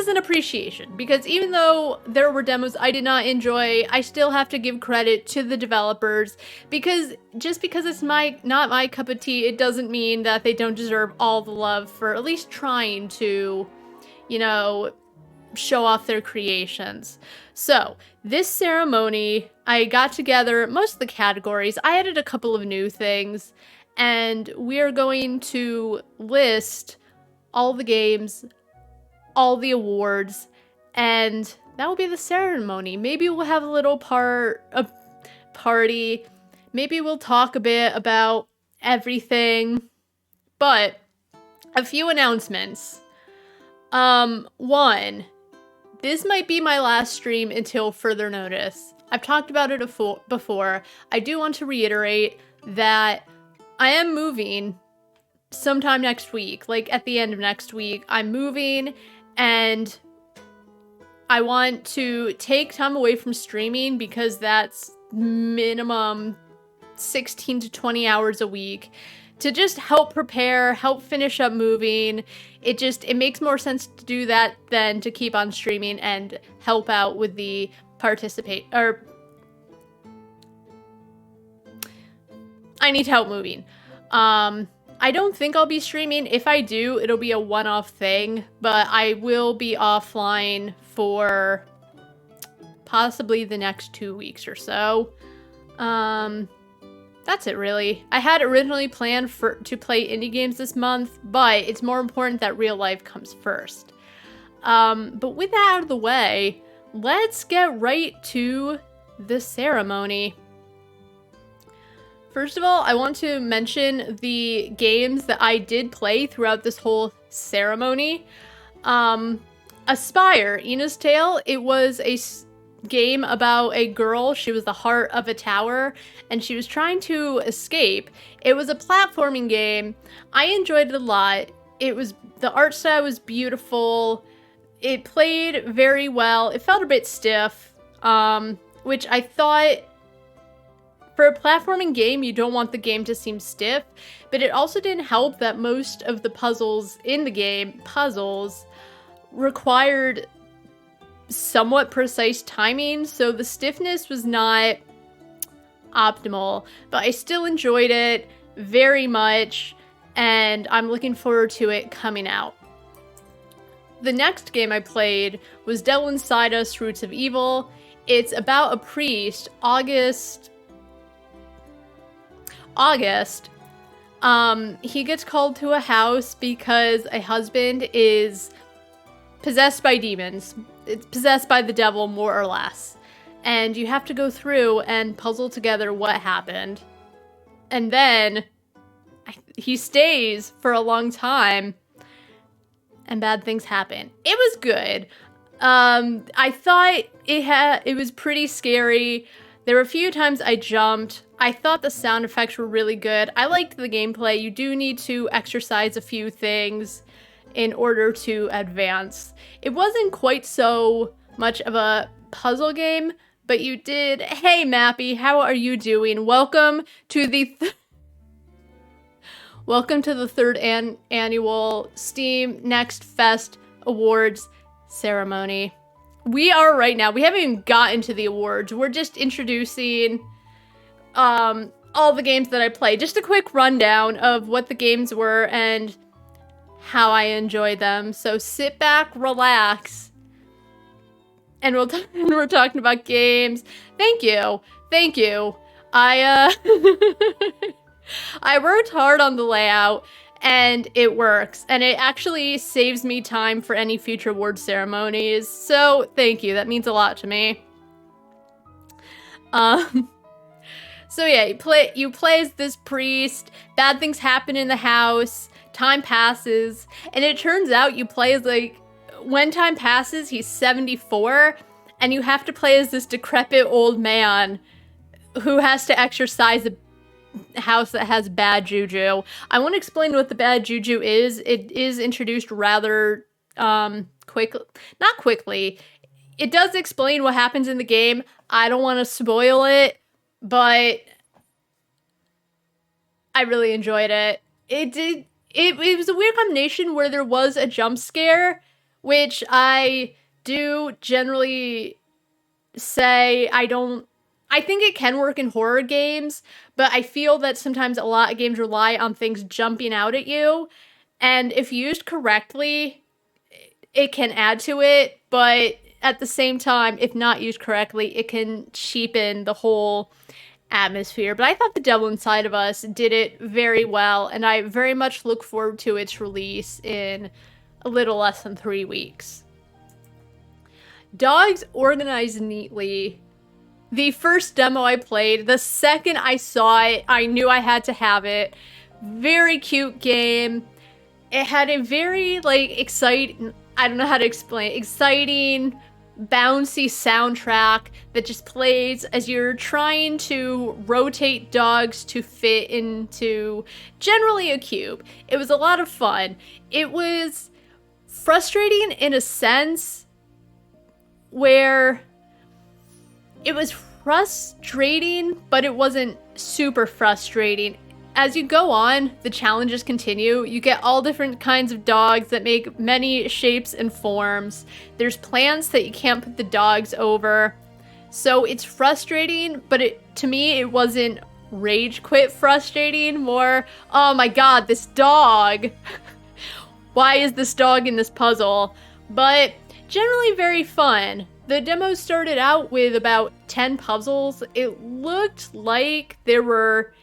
is an appreciation, because even though there were demos I did not enjoy, I still have to give credit to the developers, because just because it's not my cup of tea, it doesn't mean that they don't deserve all the love for at least trying to, you know, show off their creations. So this ceremony, I got together most of the categories. I added a couple of new things, and we are going to list all the games, all the awards, and that will be the ceremony. Maybe we'll have a little party. Maybe we'll talk a bit about everything. But a few announcements. One, this might be my last stream until further notice. I've talked about it before. I do want to reiterate that I am moving sometime next week, like at the end of next week. I'm moving, and I want to take time away from streaming because that's minimum 16 to 20 hours a week to just help prepare, help finish up moving. It makes more sense to do that than to keep on streaming and help out with the I need help moving. I don't think I'll be streaming. If I do, it'll be a one-off thing, but I will be offline for possibly the next 2 weeks or so. That's it, really. I had originally planned to play indie games this month, but it's more important that real life comes first. But with that out of the way, let's get right to the ceremony. First of all, I want to mention the games that I did play throughout this whole ceremony. Aspire, Ina's Tale, it was a game about a girl. She was the heart of a tower, and she was trying to escape. It was a platforming game. I enjoyed it a lot. The art style was beautiful. It played very well. It felt a bit stiff, which I thought, for a platforming game, you don't want the game to seem stiff, but it also didn't help that most of the puzzles in the game, required somewhat precise timing, so the stiffness was not optimal, but I still enjoyed it very much, and I'm looking forward to it coming out. The next game I played was Devil Inside Us: Roots of Evil. It's about a priest, August. He gets called to a house because a husband is possessed by demons. It's possessed by the devil, more or less. And you have to go through and puzzle together what happened. And then he stays for a long time, and bad things happen. It was good. I thought it was pretty scary. There were a few times I jumped. I thought the sound effects were really good. I liked the gameplay. You do need to exercise a few things in order to advance. It wasn't quite so much of a puzzle game, but you did. Hey, Mappy, how are you doing? Welcome to the third annual Steam Next Fest Awards ceremony. We are right now. We haven't even gotten to the awards. We're just introducing all the games that I played. Just a quick rundown of what the games were and how I enjoy them. So sit back, relax, and we're talking about games. Thank you. I I worked hard on the layout, and it works, and it actually saves me time for any future award ceremonies, so thank you, that means a lot to me. So yeah, you play as this priest, bad things happen in the house, time passes, and it turns out you play as, like, when time passes, he's 74, and you have to play as this decrepit old man who has to exorcise a house that has bad juju. I want to explain what the bad juju is. It is introduced rather quickly. Not quickly. It does explain what happens in the game. I don't want to spoil it, but I really enjoyed it. It was a weird combination where there was a jump scare which I do generally say I think it can work in horror games, but I feel that sometimes a lot of games rely on things jumping out at you, and if used correctly, it can add to it, but at the same time, if not used correctly, it can cheapen the whole atmosphere. But I thought The Devil Inside of Us did it very well, and I very much look forward to its release in a little less than 3 weeks. Dogs Organized Neatly. The first demo I played, the second I saw it, I knew I had to have it. Very cute game. It had a very, exciting, I don't know how to explain it, exciting, bouncy soundtrack that just plays as you're trying to rotate dogs to fit into generally a cube. It was a lot of fun. It was frustrating in a sense where it was frustrating, but it wasn't super frustrating. As you go on, the challenges continue. You get all different kinds of dogs that make many shapes and forms. There's plants that you can't put the dogs over. So it's frustrating, but to me, it wasn't rage quit frustrating. More, oh my god, this dog. Why is this dog in this puzzle? But generally very fun. The demo started out with about 10 puzzles. It looked like there were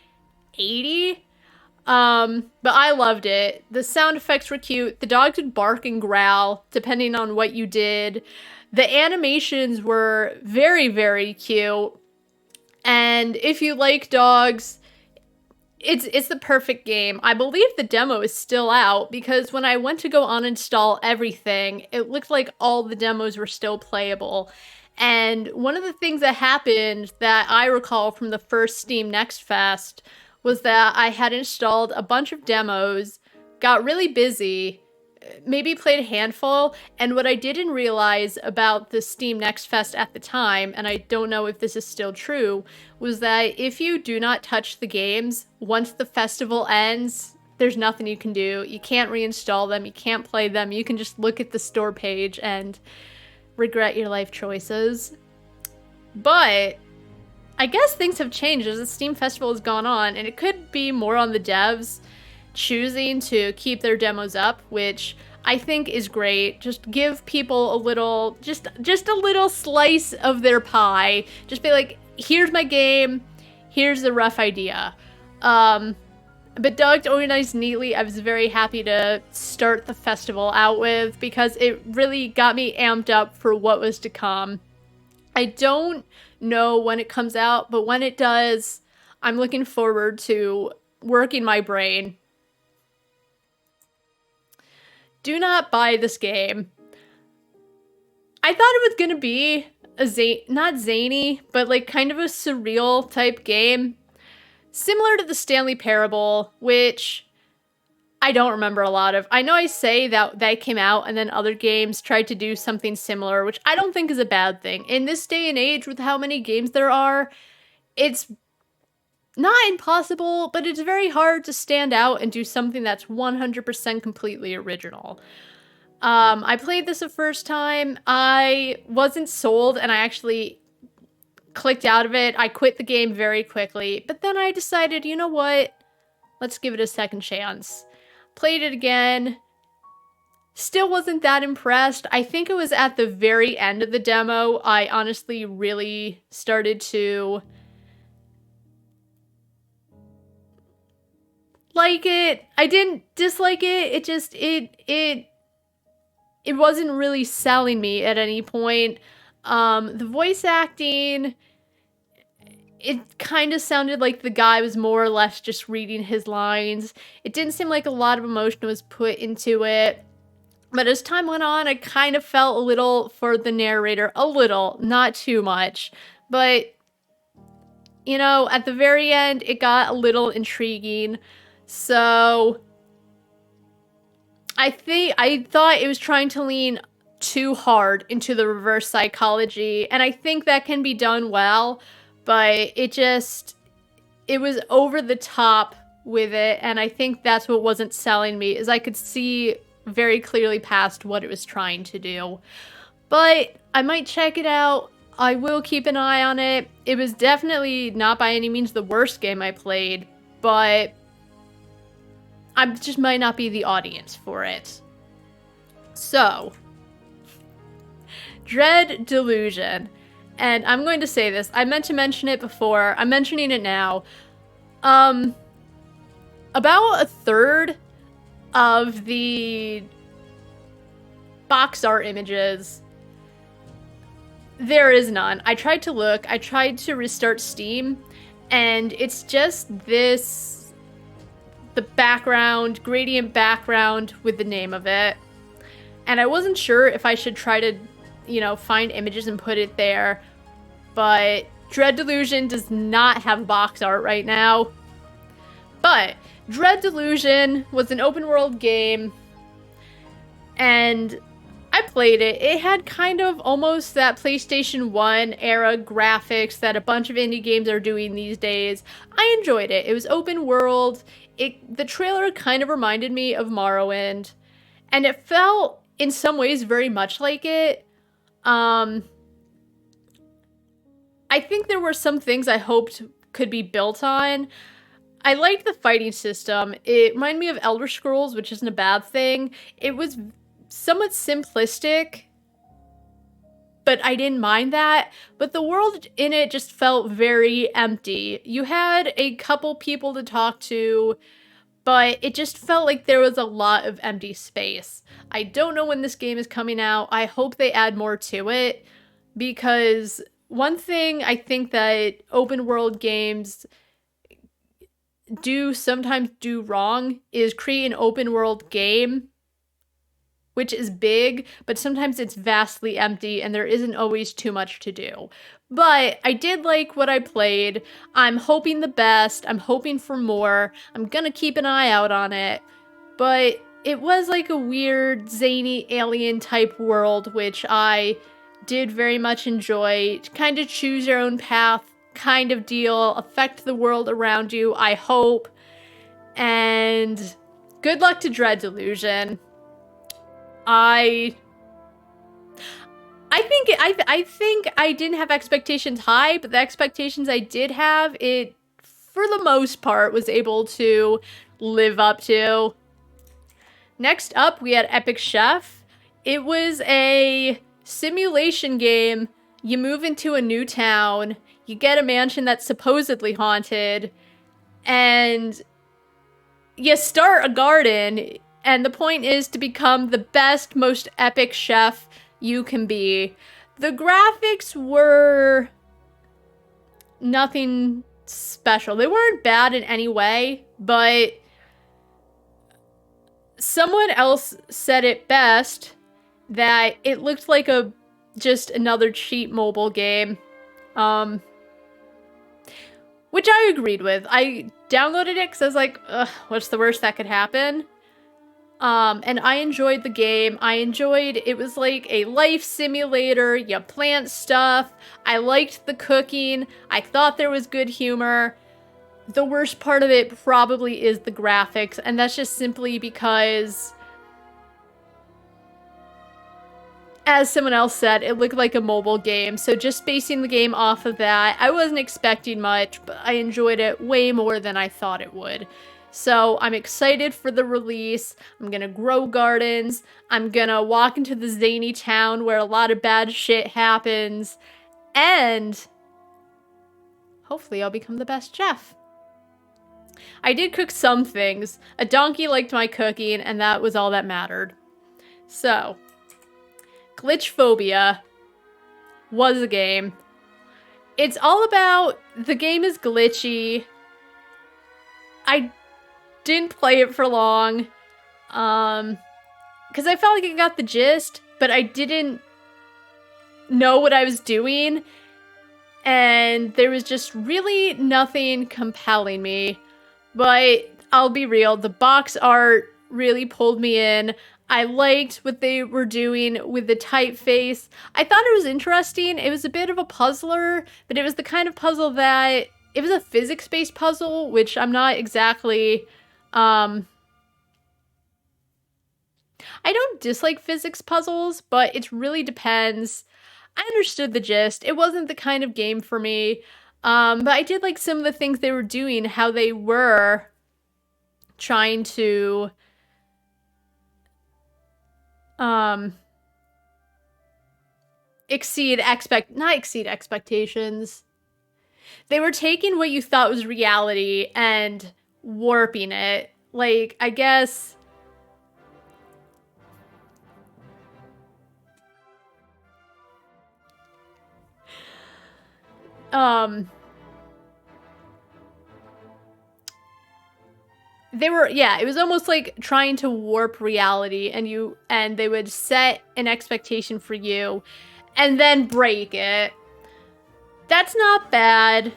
80, but I loved it. The sound effects were cute. The dogs would bark and growl depending on what you did. The animations were very, very cute. And if you like dogs, it's the perfect game. I believe the demo is still out because when I went to go uninstall everything, it looked like all the demos were still playable. And one of the things that happened that I recall from the first Steam Next Fest was that I had installed a bunch of demos, got really busy, maybe played a handful, and what I didn't realize about the Steam Next Fest at the time, and I don't know if this is still true, was that if you do not touch the games, once the festival ends, there's nothing you can do. You can't reinstall them, you can't play them, you can just look at the store page and regret your life choices. But I guess things have changed as the Steam Festival has gone on, and it could be more on the devs choosing to keep their demos up, which I think is great. Just give people a little, just a little slice of their pie. Just be like, here's my game, here's the rough idea. But Dogs Organized Neatly, I was very happy to start the festival out with because it really got me amped up for what was to come. I don't know when it comes out, but when it does, I'm looking forward to working my brain. Do not buy this game. I thought it was gonna be not zany, but like kind of a surreal type game. Similar to the Stanley Parable, which I don't remember a lot of. I know I say that came out and then other games tried to do something similar, which I don't think is a bad thing. In this day and age, with how many games there are, it's not impossible, but it's very hard to stand out and do something that's 100% completely original. I played this the first time. I wasn't sold, and I actually clicked out of it. I quit the game very quickly, but then I decided, you know what? Let's give it a second chance. Played it again. Still wasn't that impressed. I think it was at the very end of the demo, I honestly really started to like it. I didn't dislike it. It just, it wasn't really selling me at any point. The voice acting, it kind of sounded like the guy was more or less just reading his lines. It didn't seem like a lot of emotion was put into it. But as time went on, I kind of felt a little for the narrator. A little, not too much. But, you know, at the very end, it got a little intriguing. So I thought it was trying to lean too hard into the reverse psychology, and I think that can be done well, but it was over the top with it, and I think that's what wasn't selling me, is I could see very clearly past what it was trying to do. But I might check it out. I will keep an eye on it. It was definitely not by any means the worst game I played, but I just might not be the audience for it. So, Dread Delusion. And I'm going to say this. I meant to mention it before. I'm mentioning it now. About a third of the box art images, there is none. I tried to look. I tried to restart Steam, and it's just this, the background, gradient background with the name of it. And I wasn't sure if I should try to, you know, find images and put it there. But Dread Delusion does not have box art right now. But Dread Delusion was an open world game, and I played it. It had kind of almost that PlayStation 1 era graphics that a bunch of indie games are doing these days. I enjoyed it. It was open world. The trailer kind of reminded me of Morrowind, and it felt in some ways very much like it. I think there were some things I hoped could be built on. I liked the fighting system. It reminded me of Elder Scrolls, which isn't a bad thing. It was somewhat simplistic, but I didn't mind that. But the world in it just felt very empty. You had a couple people to talk to, but it just felt like there was a lot of empty space. I don't know when this game is coming out. I hope they add more to it, because one thing I think that open world games do sometimes do wrong is create an open world game which is big, but sometimes it's vastly empty and there isn't always too much to do. But I did like what I played. I'm hoping the best. I'm hoping for more. I'm gonna keep an eye out on it. But it was like a weird, zany, alien type world, which I did very much enjoy. Kind of choose your own path kind of deal. Affect the world around you, I hope. And good luck to Dread Delusion. I think I didn't have expectations high, but the expectations I did have, it for the most part was able to live up to. Next up, we had Epic Chef. It was a simulation game. You move into a new town, you get a mansion that's supposedly haunted, and you start a garden, and the point is to become the best, most epic chef you can be. The graphics were nothing special. They weren't bad in any way, but someone else said it best, that it looked like just another cheap mobile game. Which I agreed with. I downloaded it because I was like, ugh, what's the worst that could happen? And I enjoyed the game. It was like a life simulator. You plant stuff. I liked the cooking. I thought there was good humor. The worst part of it probably is the graphics, and that's just simply because, as someone else said, it looked like a mobile game, so just basing the game off of that, I wasn't expecting much, but I enjoyed it way more than I thought it would. So I'm excited for the release. I'm gonna grow gardens. I'm gonna walk into the zany town where a lot of bad shit happens, and hopefully I'll become the best chef. I did cook some things. A donkey liked my cooking, and that was all that mattered. So, Glitch Phobia was a game. It's all about, the game is glitchy. I didn't play it for long, because I felt like I got the gist, but I didn't know what I was doing, and there was just really nothing compelling me. But I'll be real, the box art really pulled me in. I liked what they were doing with the typeface. I thought it was interesting. It was a bit of a puzzler, but it was the kind of puzzle that, it was a physics-based puzzle, which I'm not exactly, I don't dislike physics puzzles, but it really depends. I understood the gist. It wasn't the kind of game for me. But I did like some of the things they were doing, how they were trying to not exceed expectations. They were taking what you thought was reality and warping it. Like, I guess it was almost like trying to warp reality, and they would set an expectation for you and then break it. That's not bad,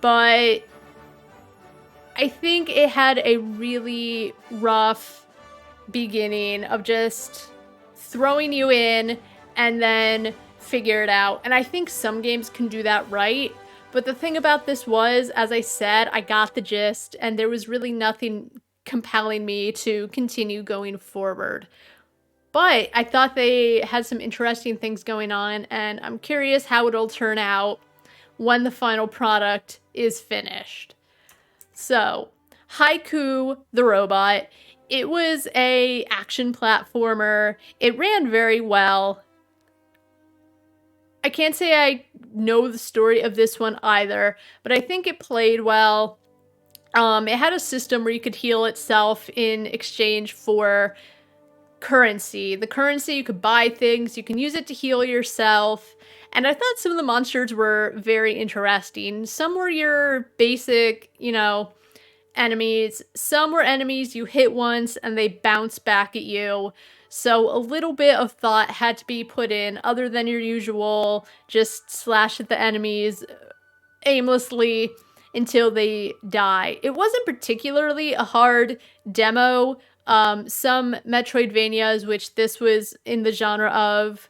but I think it had a really rough beginning of just throwing you in and then figure it out. And I think some games can do that right. But the thing about this was, as I said, I got the gist, and there was really nothing compelling me to continue going forward. But I thought they had some interesting things going on, and I'm curious how it'll turn out when the final product is finished. So, Haiku the Robot. It was a action platformer. It ran very well. I can't say I know the story of this one either, but I think it played well. It had a system where you could heal itself in exchange for currency. The currency, you could buy things, you can use it to heal yourself. And I thought some of the monsters were very interesting. Some were your basic, enemies. Some were enemies you hit once and they bounce back at you. So a little bit of thought had to be put in, other than your usual just slash at the enemies aimlessly until they die. It wasn't particularly a hard demo. Some Metroidvanias, which this was in the genre of,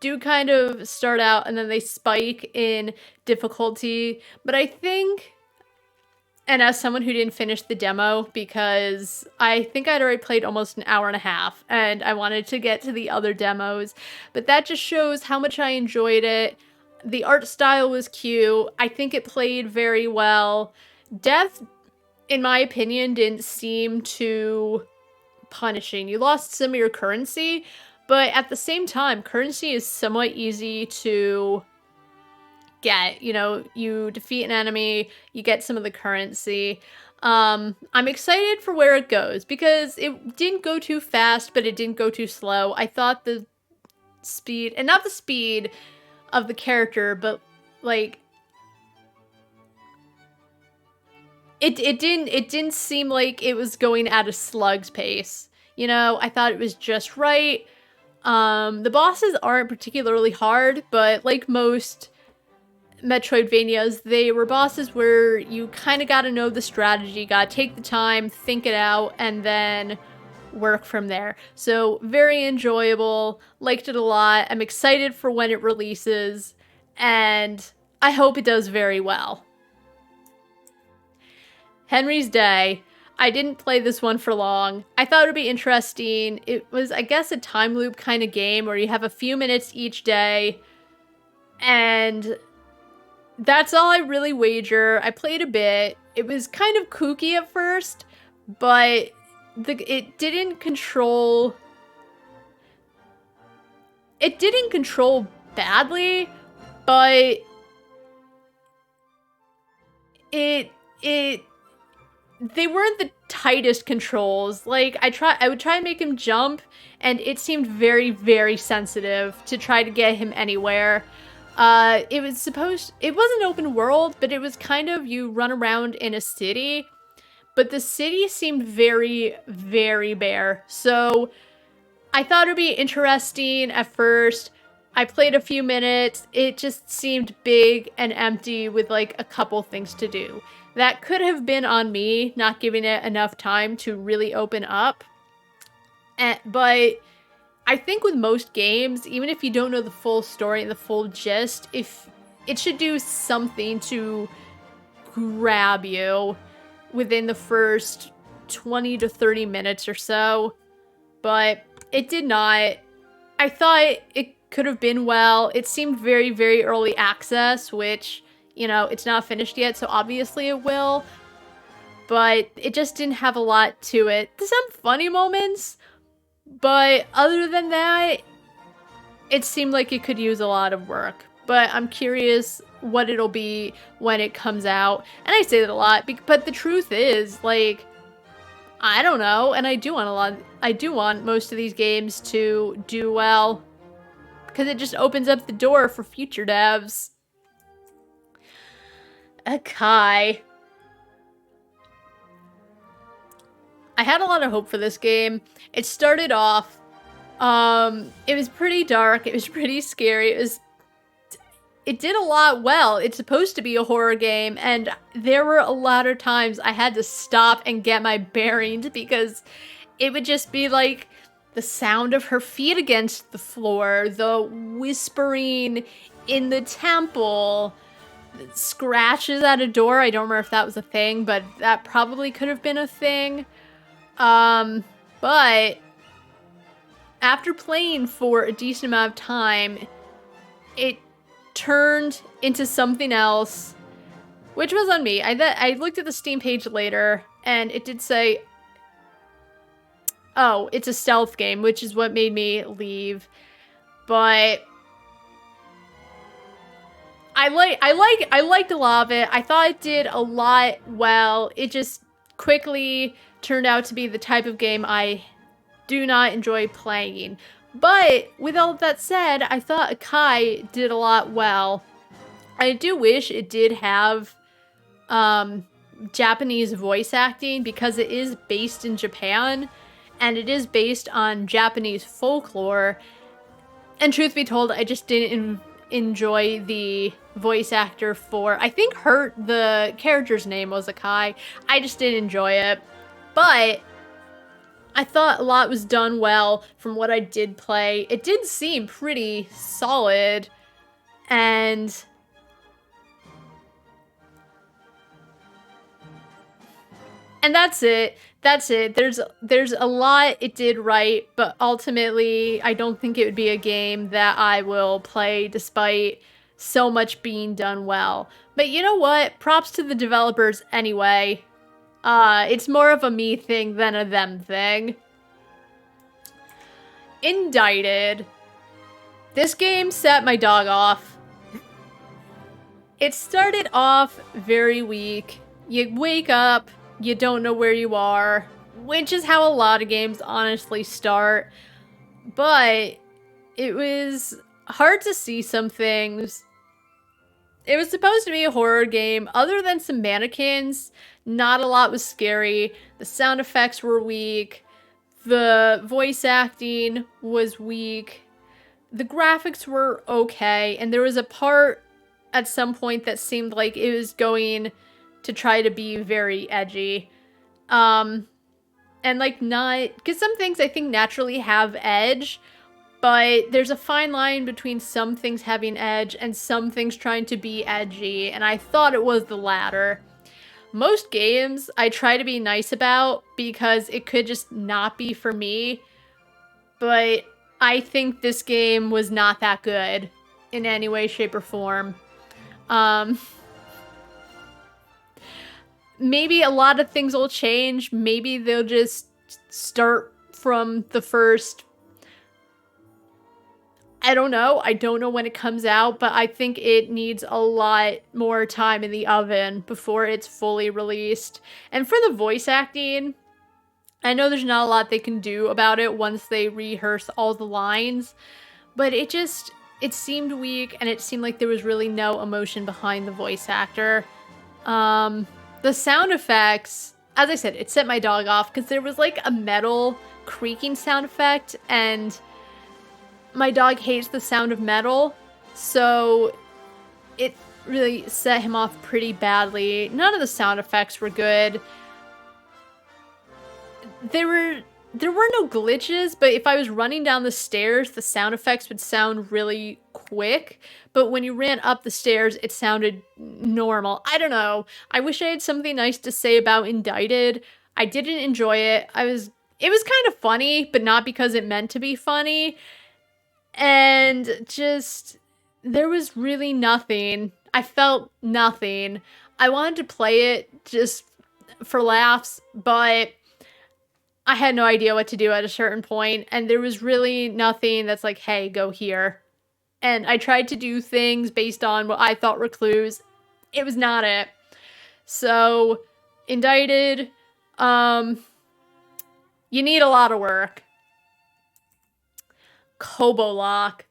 do kind of start out and then they spike in difficulty. But I think, and as someone who didn't finish the demo, because I think I'd already played almost an hour and a half and I wanted to get to the other demos, but that just shows how much I enjoyed it. The art style was cute. I think it played very well. Death, in my opinion, didn't seem too punishing. You lost some of your currency, but at the same time, currency is somewhat easy to get. You defeat an enemy, you get some of the currency. I'm excited for where it goes because it didn't go too fast, but it didn't go too slow. I thought the speed, and not the speed of the character, but like it didn't seem like it was going at a slug's pace. I thought it was just right. The bosses aren't particularly hard, but like most Metroidvanias, they were bosses where you kind of got to know the strategy, got to take the time, think it out, and then work from there. So very enjoyable, liked it a lot. I'm excited for when it releases, and I hope it does very well. Henry's Day. I didn't play this one for long. I thought it would be interesting. It was, I guess, a time loop kind of game where you have a few minutes each day, and that's all I really wager. I played a bit. It was kind of kooky at first, but it didn't control badly, but they weren't the tightest controls. Like, I would try and make him jump, and it seemed very, very sensitive to try to get him anywhere. It wasn't open world, but it was kind of, you run around in a city, but the city seemed very, very bare. So I thought it'd be interesting at first. I played a few minutes. It just seemed big and empty with like a couple things to do. That could have been on me not giving it enough time to really open up. But I think with most games, even if you don't know the full story and the full gist, if it should do something to grab you within the first 20 to 30 minutes or so. but it did not. I thought it could have been well. It seemed very, very early access, which, you know, it's not finished yet, so obviously it will. But it just didn't have a lot to it. There's some funny moments, but other than that, it seemed like it could use a lot of work. But I'm curious what it'll be when it comes out. And I say that a lot, but the truth is, like, I don't know, and I do want most of these games to do well, because it just opens up the door for future devs. Akai. I had a lot of hope for this game. It started off, it was pretty dark, it was pretty scary, it did a lot well. It's supposed to be a horror game, and there were a lot of times I had to stop and get my bearings because it would just be like the sound of her feet against the floor, the whispering in the temple, scratches at a door. I don't remember if that was a thing, but that probably could have been a thing. But after playing for a decent amount of time, it turned into something else, which was on me. I looked at the Steam page later, and it did say, oh, it's a stealth game, which is what made me leave. But I liked a lot of it. I thought it did a lot well. It just quickly turned out to be the type of game I do not enjoy playing. But with all of that said, I thought Akai did a lot well. I do wish it did have Japanese voice acting, because it is based in Japan and it is based on Japanese folklore. And truth be told, I just didn't enjoy the voice actor for, I think the character's name was Akai. I just didn't enjoy it. But I thought a lot was done well from what I did play. It did seem pretty solid, and that's it. That's it. There's a lot it did right, but ultimately I don't think it would be a game that I will play despite so much being done well. But you know what? Props to the developers anyway. It's more of a me thing than a them thing. Indicted. This game set my dog off. It started off very weak. You wake up, you don't know where you are, which is how a lot of games honestly start. But it was hard to see some things. It was supposed to be a horror game. Other than some mannequins, not a lot was scary. The sound effects were weak. The voice acting was weak. The graphics were okay. And there was a part at some point that seemed like it was going to try to be very edgy. And like not... because some things I think naturally have edge, but there's a fine line between some things having edge and some things trying to be edgy, and I thought it was the latter. Most games I try to be nice about because it could just not be for me, but I think this game was not that good in any way, shape, or form. Maybe a lot of things will change. Maybe they'll just start from the first... I don't know. I don't know when it comes out, but I think it needs a lot more time in the oven before it's fully released. And for the voice acting, I know there's not a lot they can do about it once they rehearse all the lines, but it seemed weak, and it seemed like there was really no emotion behind the voice actor. The sound effects, as I said, it set my dog off because there was like a metal creaking sound effect, and my dog hates the sound of metal, so it really set him off pretty badly. None of the sound effects were good. There were no glitches, but if I was running down the stairs, the sound effects would sound really quick. But when you ran up the stairs, it sounded normal. I don't know. I wish I had something nice to say about Indicted. I didn't enjoy it. it was kind of funny, but not because it meant to be funny. And just, there was really nothing. I felt nothing. I wanted to play it just for laughs, but I had no idea what to do at a certain point, and there was really nothing that's like, hey, go here. And I tried to do things based on what I thought were clues. It was not it. So, Indicted, you need a lot of work. Kobolock.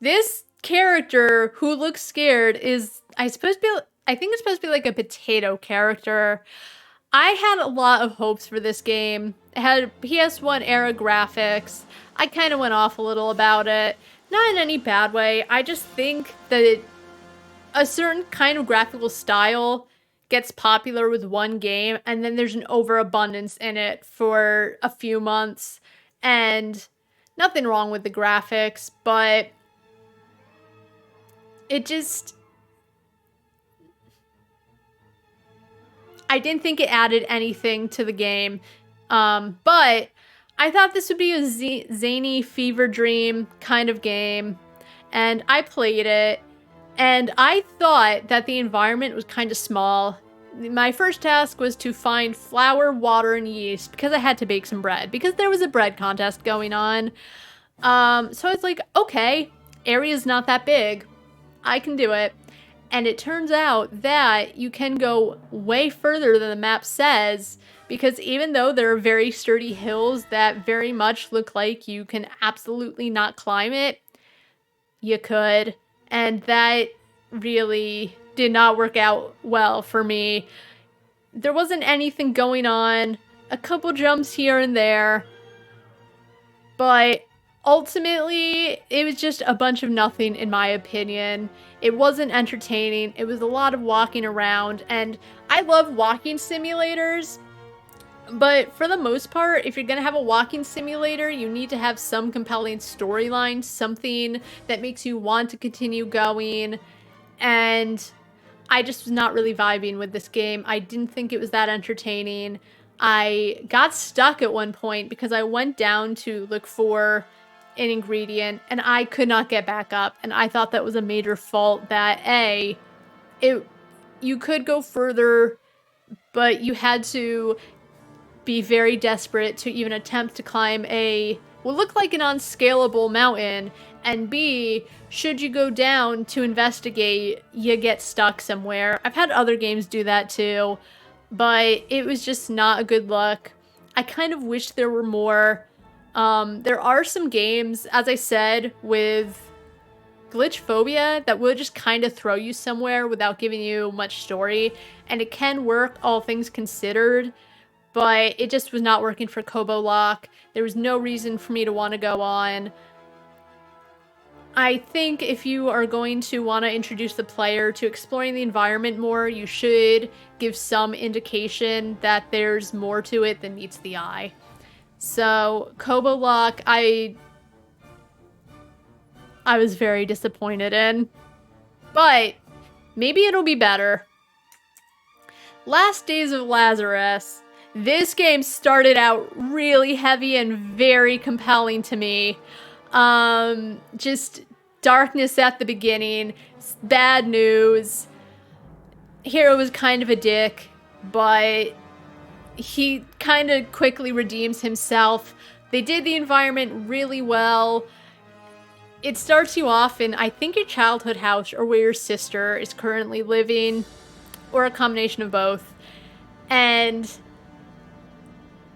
This character who looks scared is, I think it's supposed to be like a potato character. I had a lot of hopes for this game. It had PS1 era graphics. I kind of went off a little about it. Not in any bad way. I just think that a certain kind of graphical style gets popular with one game, and then there's an overabundance in it for a few months. And nothing wrong with the graphics, but it just... I didn't think it added anything to the game, but I thought this would be a zany fever dream kind of game, and I played it, and I thought that the environment was kind of small. My first task was to find flour, water, and yeast, because I had to bake some bread, because there was a bread contest going on. So I was like, okay, area's not that big. I can do it. And it turns out that you can go way further than the map says, because even though there are very sturdy hills that very much look like you can absolutely not climb it, you could. And that really did not work out well for me. There wasn't anything going on, a couple jumps here and there, but ultimately, it was just a bunch of nothing, in my opinion. It wasn't entertaining. It was a lot of walking around, and I love walking simulators, but for the most part, if you're gonna have a walking simulator, you need to have some compelling storyline, something that makes you want to continue going, and I just was not really vibing with this game. I didn't think it was that entertaining. I got stuck at one point because I went down to look for an ingredient and I could not get back up, and I thought that was a major fault. That you could go further, but you had to be very desperate to even attempt to climb what looked like an unscalable mountain, and B, should you go down to investigate, you get stuck somewhere. I've had other games do that too, but it was just not a good look. I kind of wish there were more. There are some games, as I said, with glitch phobia that will just kind of throw you somewhere without giving you much story, and it can work, all things considered, but it just was not working for Kobolock. There was no reason for me to want to go on. I think if you are going to want to introduce the player to exploring the environment more, you should give some indication that there's more to it than meets the eye. So, Kobolock, I was very disappointed in, but maybe it'll be better. Last Days of Lazarus. This game started out really heavy and very compelling to me. Just darkness at the beginning, bad news. Hero was kind of a dick, but he kind of quickly redeems himself. They did the environment really well. It starts you off in, I think, your childhood house or where your sister is currently living, or a combination of both. And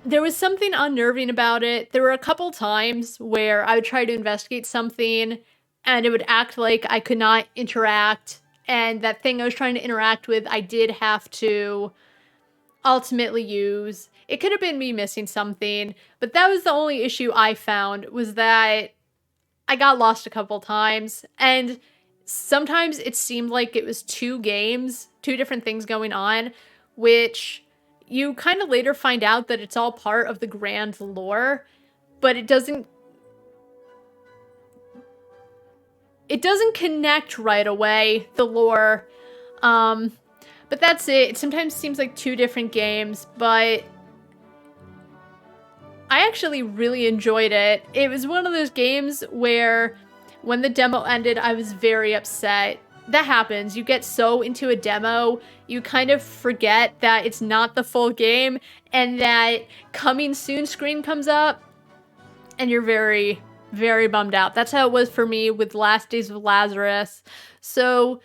there was something unnerving about it. There were a couple times where I would try to investigate something and it would act like I could not interact, and that thing I was trying to interact with, I did have to ultimately use. It could have been me missing something, but that was the only issue I found, was that I got lost a couple times, and sometimes it seemed like it was two different things going on, which you kind of later find out that it's all part of the grand lore, but it doesn't connect right away, the lore. But that's it. It sometimes seems like two different games, but I actually really enjoyed it. It was one of those games where when the demo ended, I was very upset. That happens. You get so into a demo, you kind of forget that it's not the full game, and that coming soon screen comes up, and you're very, very bummed out. That's how it was for me with Last Days of Lazarus. So,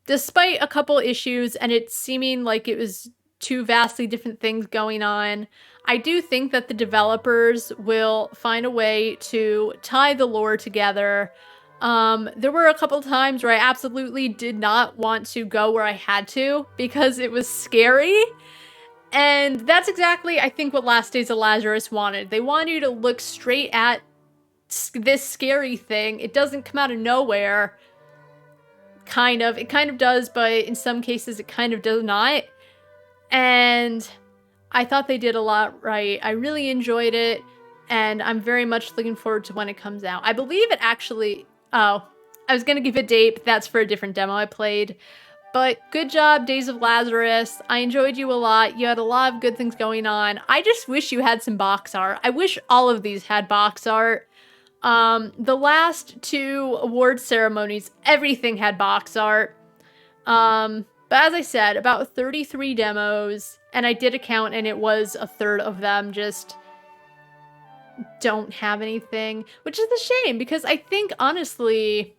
despite a couple issues and it seeming like it was two vastly different things going on, I do think that the developers will find a way to tie the lore together. There were a couple times where I absolutely did not want to go where I had to because it was scary. And that's exactly, I think, what Last Days of Lazarus wanted. They wanted you to look straight at this scary thing. It doesn't come out of nowhere. Kind of. It kind of does, but in some cases it kind of does not. And I thought they did a lot right. I really enjoyed it, and I'm very much looking forward to when it comes out. I believe it actually... Oh, I was going to give a date, but that's for a different demo I played. But good job, Days of Lazarus. I enjoyed you a lot. You had a lot of good things going on. I just wish you had some box art. I wish all of these had box art. The last two award ceremonies, everything had box art. But as I said, about 33 demos, and I did a count, and it was a third of them just don't have anything, which is a shame, because I think, honestly,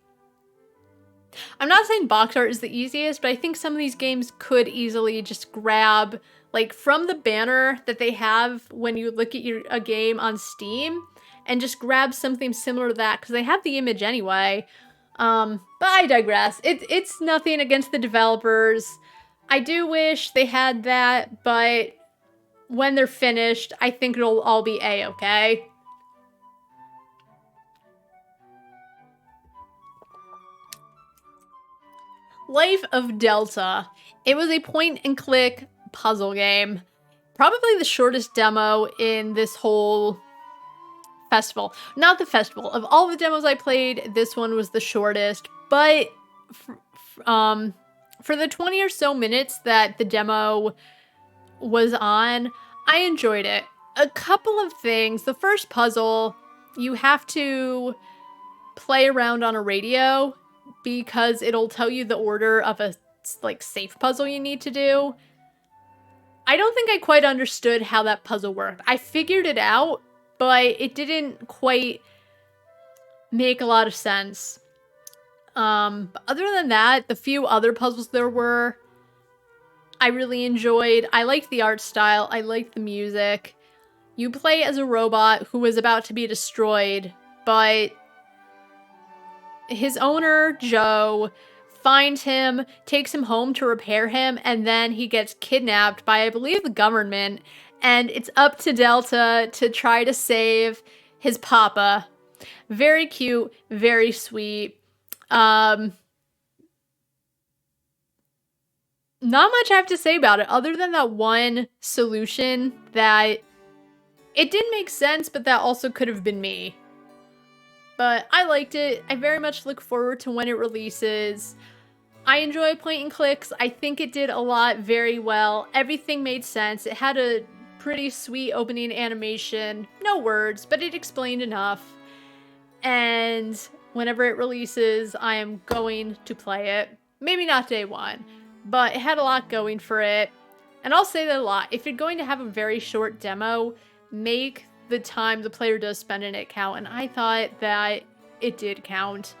I'm not saying box art is the easiest, but I think some of these games could easily just grab, like, from the banner that they have when you look at a game on Steam, and just grab something similar to that, because they have the image anyway. But I digress. It's nothing against the developers. I do wish they had that, but when they're finished, I think it'll all be A-okay. Life of Delta. It was a point-and-click puzzle game. Probably the shortest demo in this whole festival. Not the festival. Of all the demos I played, this one was the shortest. But for the 20 or so minutes that the demo was on, I enjoyed it. A couple of things. The first puzzle, you have to play around on a radio because it'll tell you the order of a, like, safe puzzle you need to do. I don't think I quite understood how that puzzle worked. I figured it out, but it didn't quite make a lot of sense. But other than that, the few other puzzles there were, I really enjoyed. I liked the art style. I liked the music. You play as a robot who is about to be destroyed, but his owner, Joe, finds him, takes him home to repair him, and then he gets kidnapped by, I believe, the government, and it's up to Delta to try to save his papa. Very cute, very sweet. Not much I have to say about it, other than that one solution that it didn't make sense, but that also could have been me. But I liked it. I very much look forward to when it releases. I enjoy point and clicks. I think it did a lot very well. Everything made sense. It had a pretty sweet opening animation. No words, but it explained enough. And whenever it releases, I am going to play it. Maybe not day one, but it had a lot going for it. And I'll say that a lot. If you're going to have a very short demo, make the time the player does spend in it count, and I thought that it did count.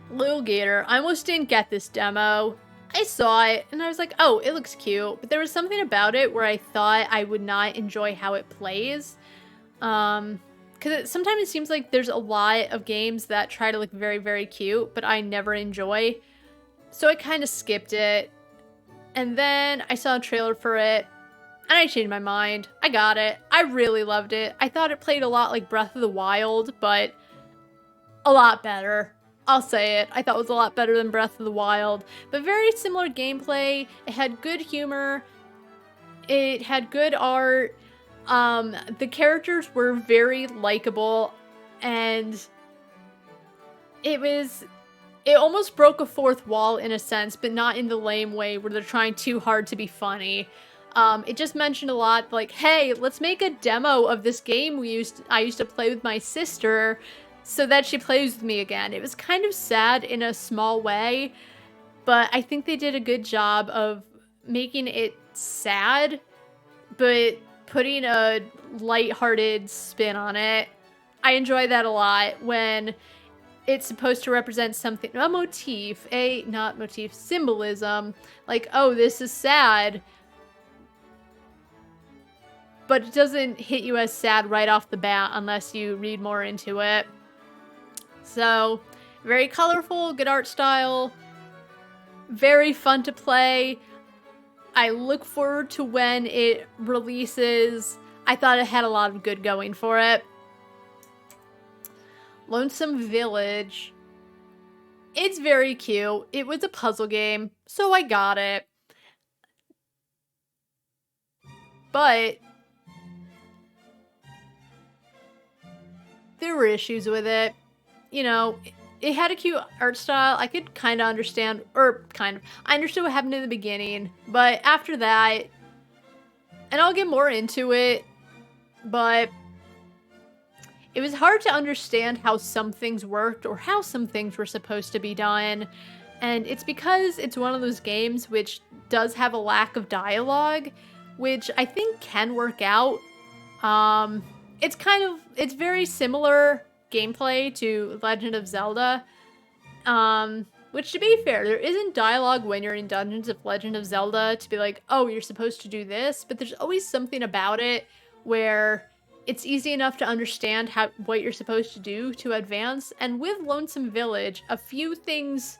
Lil Gator. I almost didn't get this demo. I saw it, and I was like, oh, it looks cute, but there was something about it where I thought I would not enjoy how it plays. Because sometimes it seems like there's a lot of games that try to look very, very cute, but I never enjoy. So I kind of skipped it. And then I saw a trailer for it, and I changed my mind. I got it. I really loved it. I thought it played a lot like Breath of the Wild, but a lot better. I'll say it. I thought it was a lot better than Breath of the Wild. But very similar gameplay. It had good humor. It had good art. The characters were very likable. And it almost broke a fourth wall in a sense, but not in the lame way where they're trying too hard to be funny. It just mentioned a lot like, hey, let's make a demo of this game I used to play with my sister so that she plays with me again. It was kind of sad in a small way, but I think they did a good job of making it sad, but putting a lighthearted spin on it. I enjoy that a lot when it's supposed to represent something, a motif, not motif, symbolism. Like, oh, this is sad, but it doesn't hit you as sad right off the bat unless you read more into it. So, very colorful, good art style, very fun to play. I look forward to when it releases. I thought it had a lot of good going for it. Lonesome Village. It's very cute. It was a puzzle game, so I got it. But there were issues with it. You know, it had a cute art style. I could kind of understand, I understood what happened in the beginning, but after that, and I'll get more into it, but it was hard to understand how some things worked or how some things were supposed to be done. And it's because it's one of those games which does have a lack of dialogue, which I think can work out. It's very similar gameplay to Legend of Zelda. Which, to be fair, there isn't dialogue when you're in Dungeons of Legend of Zelda to be like, oh, you're supposed to do this, but there's always something about it where it's easy enough to understand what you're supposed to do to advance. And with Lonesome Village, a few things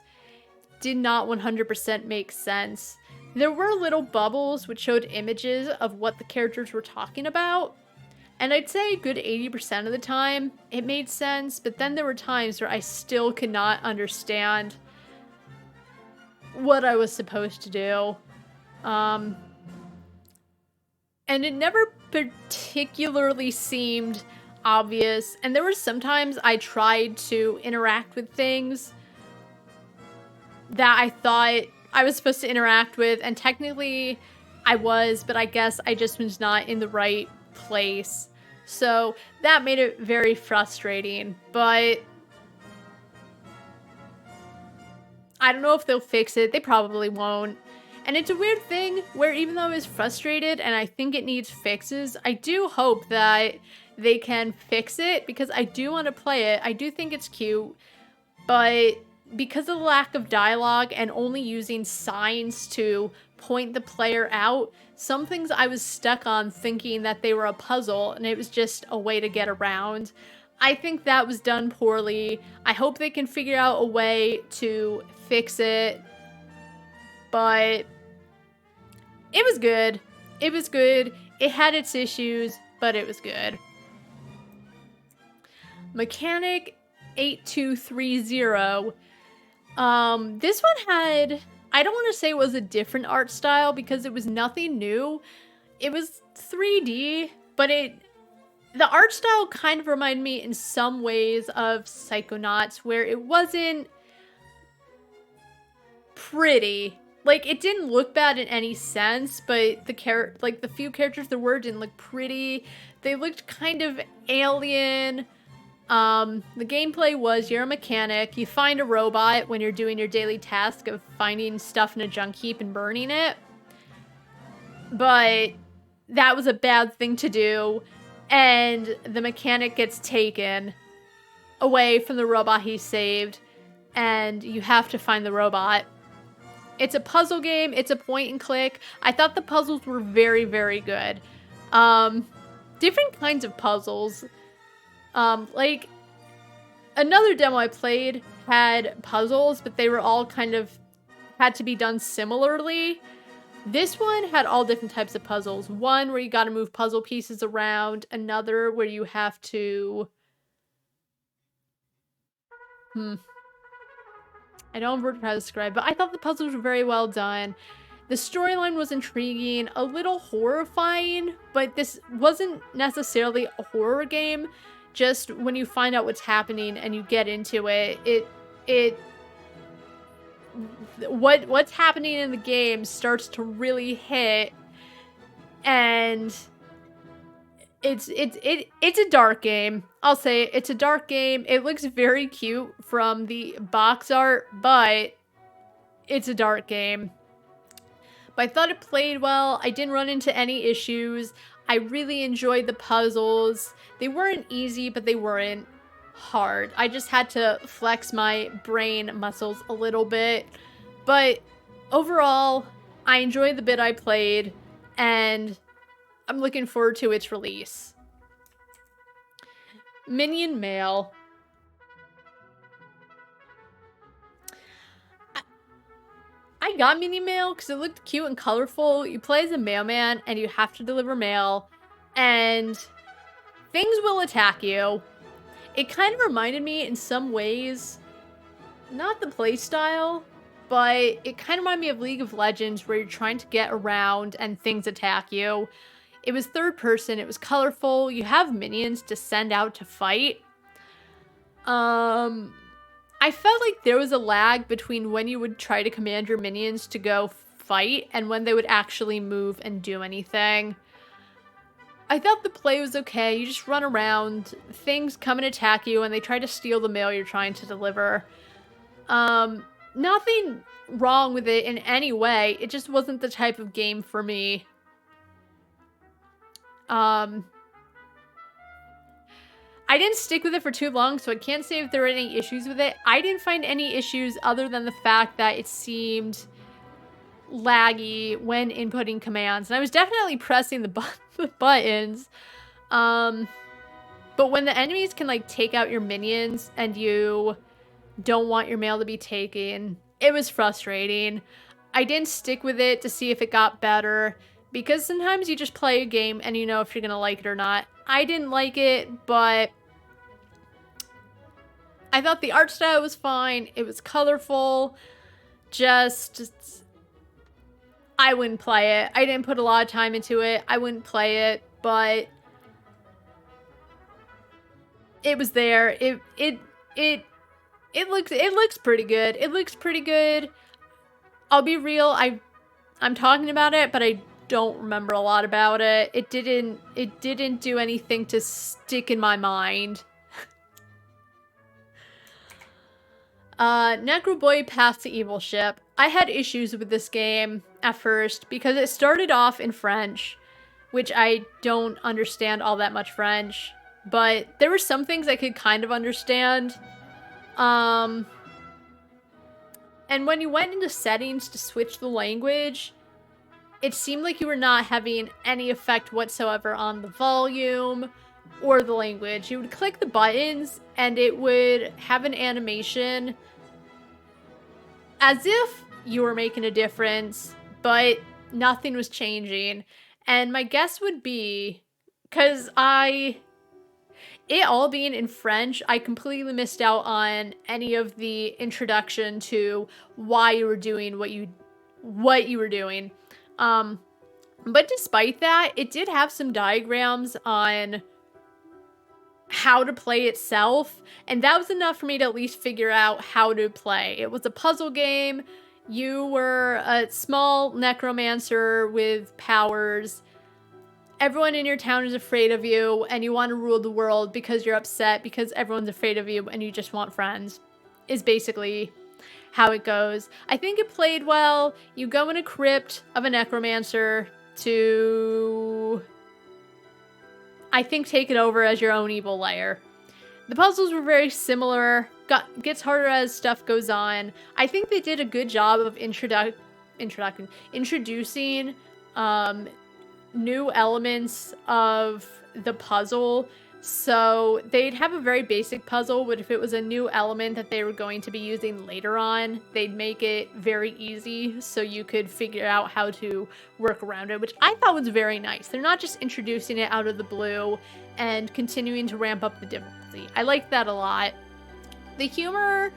did not 100% make sense. There were little bubbles which showed images of what the characters were talking about, and I'd say a good 80% of the time it made sense, but then there were times where I still could not understand what I was supposed to do. And it never particularly seemed obvious, and there were sometimes I tried to interact with things that I thought I was supposed to interact with, and technically I was, but I guess I just was not in the right place. So that made it very frustrating, but I don't know if they'll fix it. They probably won't. And it's a weird thing where even though I was frustrated and I think it needs fixes, I do hope that they can fix it because I do want to play it. I do think it's cute, but because of the lack of dialogue and only using signs to point the player out, some things I was stuck on thinking that they were a puzzle and it was just a way to get around. I think that was done poorly. I hope they can figure out a way to fix it, but it was good. It was good. It had its issues, but it was good. Mechanic 8230. This one had, I don't want to say it was a different art style because it was nothing new. It was 3D, but the art style kind of reminded me in some ways of Psychonauts, where it wasn't pretty. Like, it didn't look bad in any sense, but the few characters there were didn't look pretty. They looked kind of alien. The gameplay was you're a mechanic. You find a robot when you're doing your daily task of finding stuff in a junk heap and burning it. But that was a bad thing to do, and the mechanic gets taken away from the robot he saved, and you have to find the robot. It's a puzzle game. It's a point and click. I thought the puzzles were very, very good. Different kinds of puzzles. Like, another demo I played had puzzles, but they were all kind of had to be done similarly. This one had all different types of puzzles. One where you gotta move puzzle pieces around. Another where you have to... I don't know how to describe, but I thought the puzzles were very well done. The storyline was intriguing, a little horrifying, but this wasn't necessarily a horror game. Just when you find out what's happening and you get into it, what's happening in the game starts to really hit, And it's a dark game. I'll say it's a dark game. It looks very cute from the box art, but it's a dark game. But I thought it played well. I didn't run into any issues. I really enjoyed the puzzles. They weren't easy, but they weren't hard. I just had to flex my brain muscles a little bit. But overall, I enjoyed the bit I played, and I'm looking forward to its release. Minion Mail. I got Minion Mail because it looked cute and colorful. You play as a mailman and you have to deliver mail, and things will attack you. It kind of reminded me in some ways, not the playstyle, but it kind of reminded me of League of Legends, where you're trying to get around and things attack you. It was third person, it was colorful, you have minions to send out to fight. I felt like there was a lag between when you would try to command your minions to go fight and when they would actually move and do anything. I thought the play was okay. You just run around, things come and attack you, and they try to steal the mail you're trying to deliver. Nothing wrong with it in any way. It just wasn't the type of game for me. I didn't stick with it for too long, so I can't say if there were any issues with it. I didn't find any issues other than the fact that it seemed laggy when inputting commands. And I was definitely pressing the buttons. But when the enemies can, like, take out your minions and you don't want your mail to be taken, it was frustrating. I didn't stick with it to see if it got better, because sometimes you just play a game and you know if you're gonna like it or not. I didn't like it, but I thought the art style was fine. It was colorful. Just, I wouldn't play it. I didn't put a lot of time into it. I wouldn't play it, but it was there. It looks pretty good. It looks pretty good. I'll be real. I'm talking about it, but I don't remember a lot about it. It didn't do anything to stick in my mind. Necroboy Path to Evil Ship. I had issues with this game at first because it started off in French, which I don't understand all that much French, but there were some things I could kind of understand. And when you went into settings to switch the language, it seemed like you were not having any effect whatsoever on the volume or the language. You would click the buttons and it would have an animation as if you were making a difference, but nothing was changing. And my guess would be, because it all being in French, I completely missed out on any of the introduction to why you were doing what you were doing. But despite that, it did have some diagrams on how to play itself, and that was enough for me to at least figure out how to play. It was a puzzle game. You were a small necromancer with powers. Everyone in your town is afraid of you, and you want to rule the world because you're upset because everyone's afraid of you and you just want friends, is basically how it goes. I think it played well. You go in a crypt of a necromancer to, I think, take it over as your own evil lair. The puzzles were very similar. Gets harder as stuff goes on. I think they did a good job of introducing new elements of the puzzle. So they'd have a very basic puzzle, but if it was a new element that they were going to be using later on, they'd make it very easy so you could figure out how to work around it, which I thought was very nice. They're not just introducing it out of the blue and continuing to ramp up the difficulty. I liked that a lot. The humor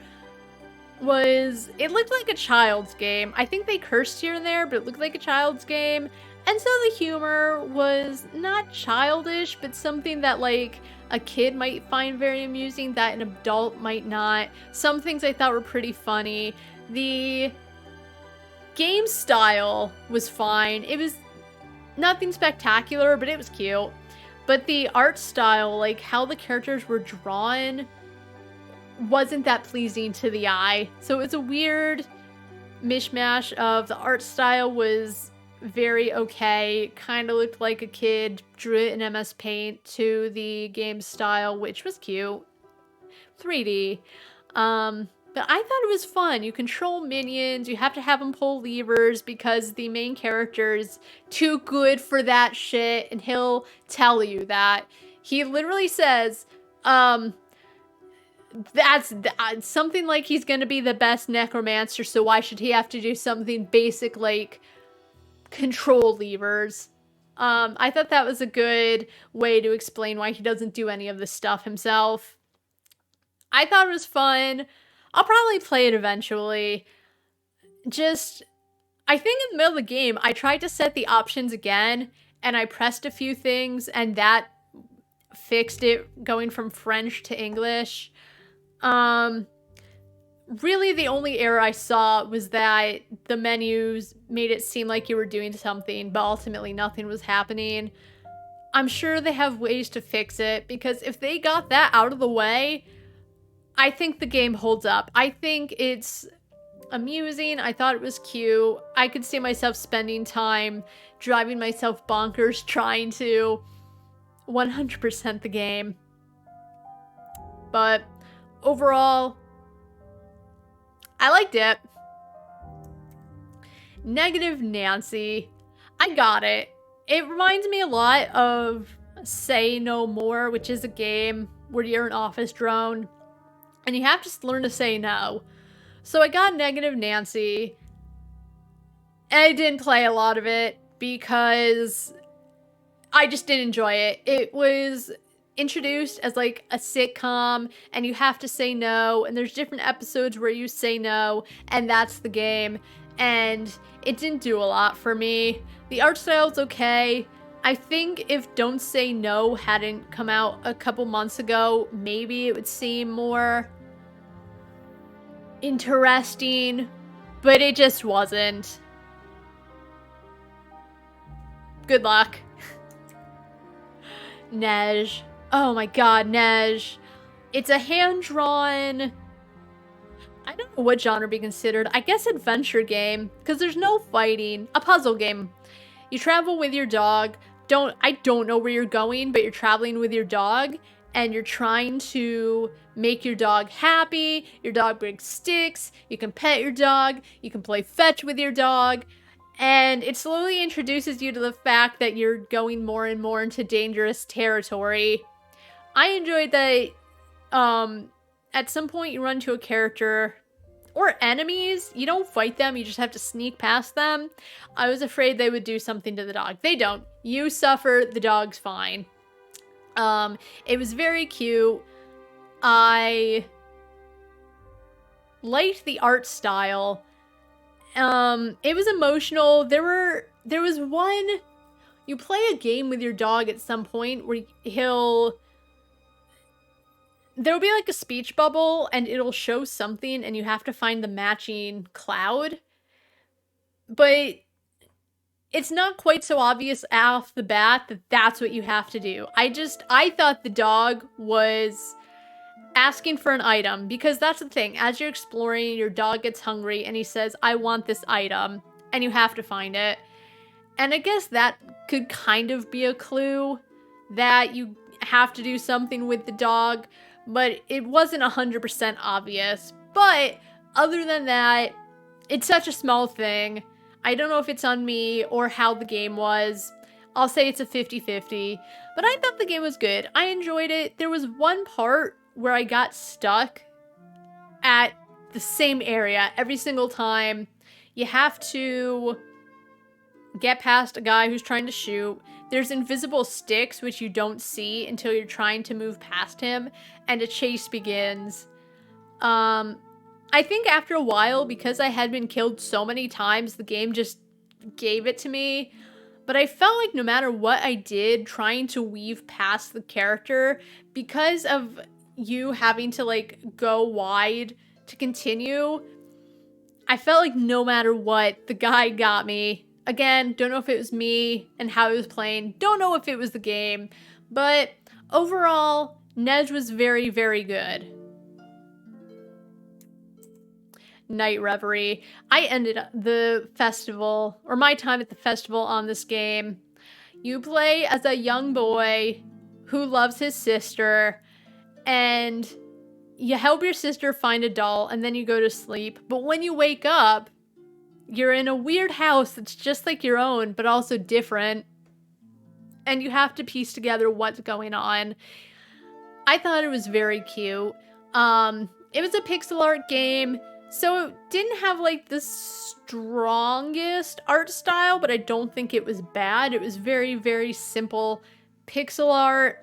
it looked like a child's game. I think they cursed here and there, but it looked like a child's game. And so the humor was not childish, but something that, like, a kid might find very amusing that an adult might not. Some things I thought were pretty funny. The game style was fine. It Nothing spectacular, but it was cute. But the art style, like how the characters were drawn, wasn't that pleasing to the eye. So it's a weird mishmash of the art style was very okay. Kind of looked like a kid drew it in MS Paint to the game style, which was cute. 3D. But I thought it was fun. You control minions, you have to have them pull levers because the main character is too good for that shit, and he'll tell you that. He literally says, that's something like he's gonna be the best necromancer, so why should he have to do something basic like control levers? I thought that was a good way to explain why he doesn't do any of this stuff himself. I thought it was fun. I'll probably play it eventually. Just, I think in the middle of the game, I tried to set the options again, and I pressed a few things, and that fixed it going from French to English. Really the only error I saw was that the menus made it seem like you were doing something, but ultimately nothing was happening. I'm sure they have ways to fix it, because if they got that out of the way, I think the game holds up. I think it's amusing. I thought it was cute. I could see myself spending time driving myself bonkers trying to 100% the game. But overall, I liked it. Negative Nancy. I got it. It reminds me a lot of Say No More, which is a game where you're an office drone and you have to learn to say no. So I got Negative Nancy. And I didn't play a lot of it because I just didn't enjoy it. It was introduced as like a sitcom and you have to say no, and there's different episodes where you say no, and that's the game. And it didn't do a lot for me. The art style's okay. I think if Don't Say No hadn't come out a couple months ago, maybe it would seem more interesting, but it just wasn't. Good luck. Nej. Oh my god, Nej. It's a hand-drawn, I don't know what genre be considered. I guess adventure game, because there's no fighting. A puzzle game. You travel with your dog. I don't know where you're going, but you're traveling with your dog, and you're trying to make your dog happy. Your dog breaks sticks. You can pet your dog. You can play fetch with your dog. And it slowly introduces you to the fact that you're going more and more into dangerous territory. I enjoyed that at some point you run to a character or enemies. You don't fight them, you just have to sneak past them. I was afraid they would do something to the dog. They don't. You suffer, the dog's fine. It was very cute. I liked the art style. It was emotional. There was one, you play a game with your dog at some point where there'll be like a speech bubble and it'll show something and you have to find the matching cloud. But it's not quite so obvious off the bat that that's what you have to do. I thought the dog was asking for an item, because that's the thing. As you're exploring, your dog gets hungry and he says, I want this item, and you have to find it. And I guess that could kind of be a clue that you have to do something with the dog, but it wasn't 100% obvious. But other than that, it's such a small thing. I don't know if it's on me or how the game was. I'll say it's a 50-50, but I thought the game was good. I enjoyed it. There was one part where I got stuck at the same area every single time. You have to get past a guy who's trying to shoot. There's invisible sticks which you don't see until you're trying to move past him, and a chase begins. I think after a while, because I had been killed so many times, the game just gave it to me. But I felt like no matter what I did trying to weave past the character, because of you having to like go wide to continue, I felt like no matter what, the guy got me. Again, don't know if it was me and how it was playing. Don't know if it was the game. But overall, Nedge was very, very good. Night Reverie. I ended the festival, or my time at the festival, on this game. You play as a young boy who loves his sister, and you help your sister find a doll, and then you go to sleep. But when you wake up, you're in a weird house that's just like your own, but also different. And you have to piece together what's going on. I thought it was very cute. It was a pixel art game, so it didn't have like the strongest art style, but I don't think it was bad. It was very, very simple pixel art,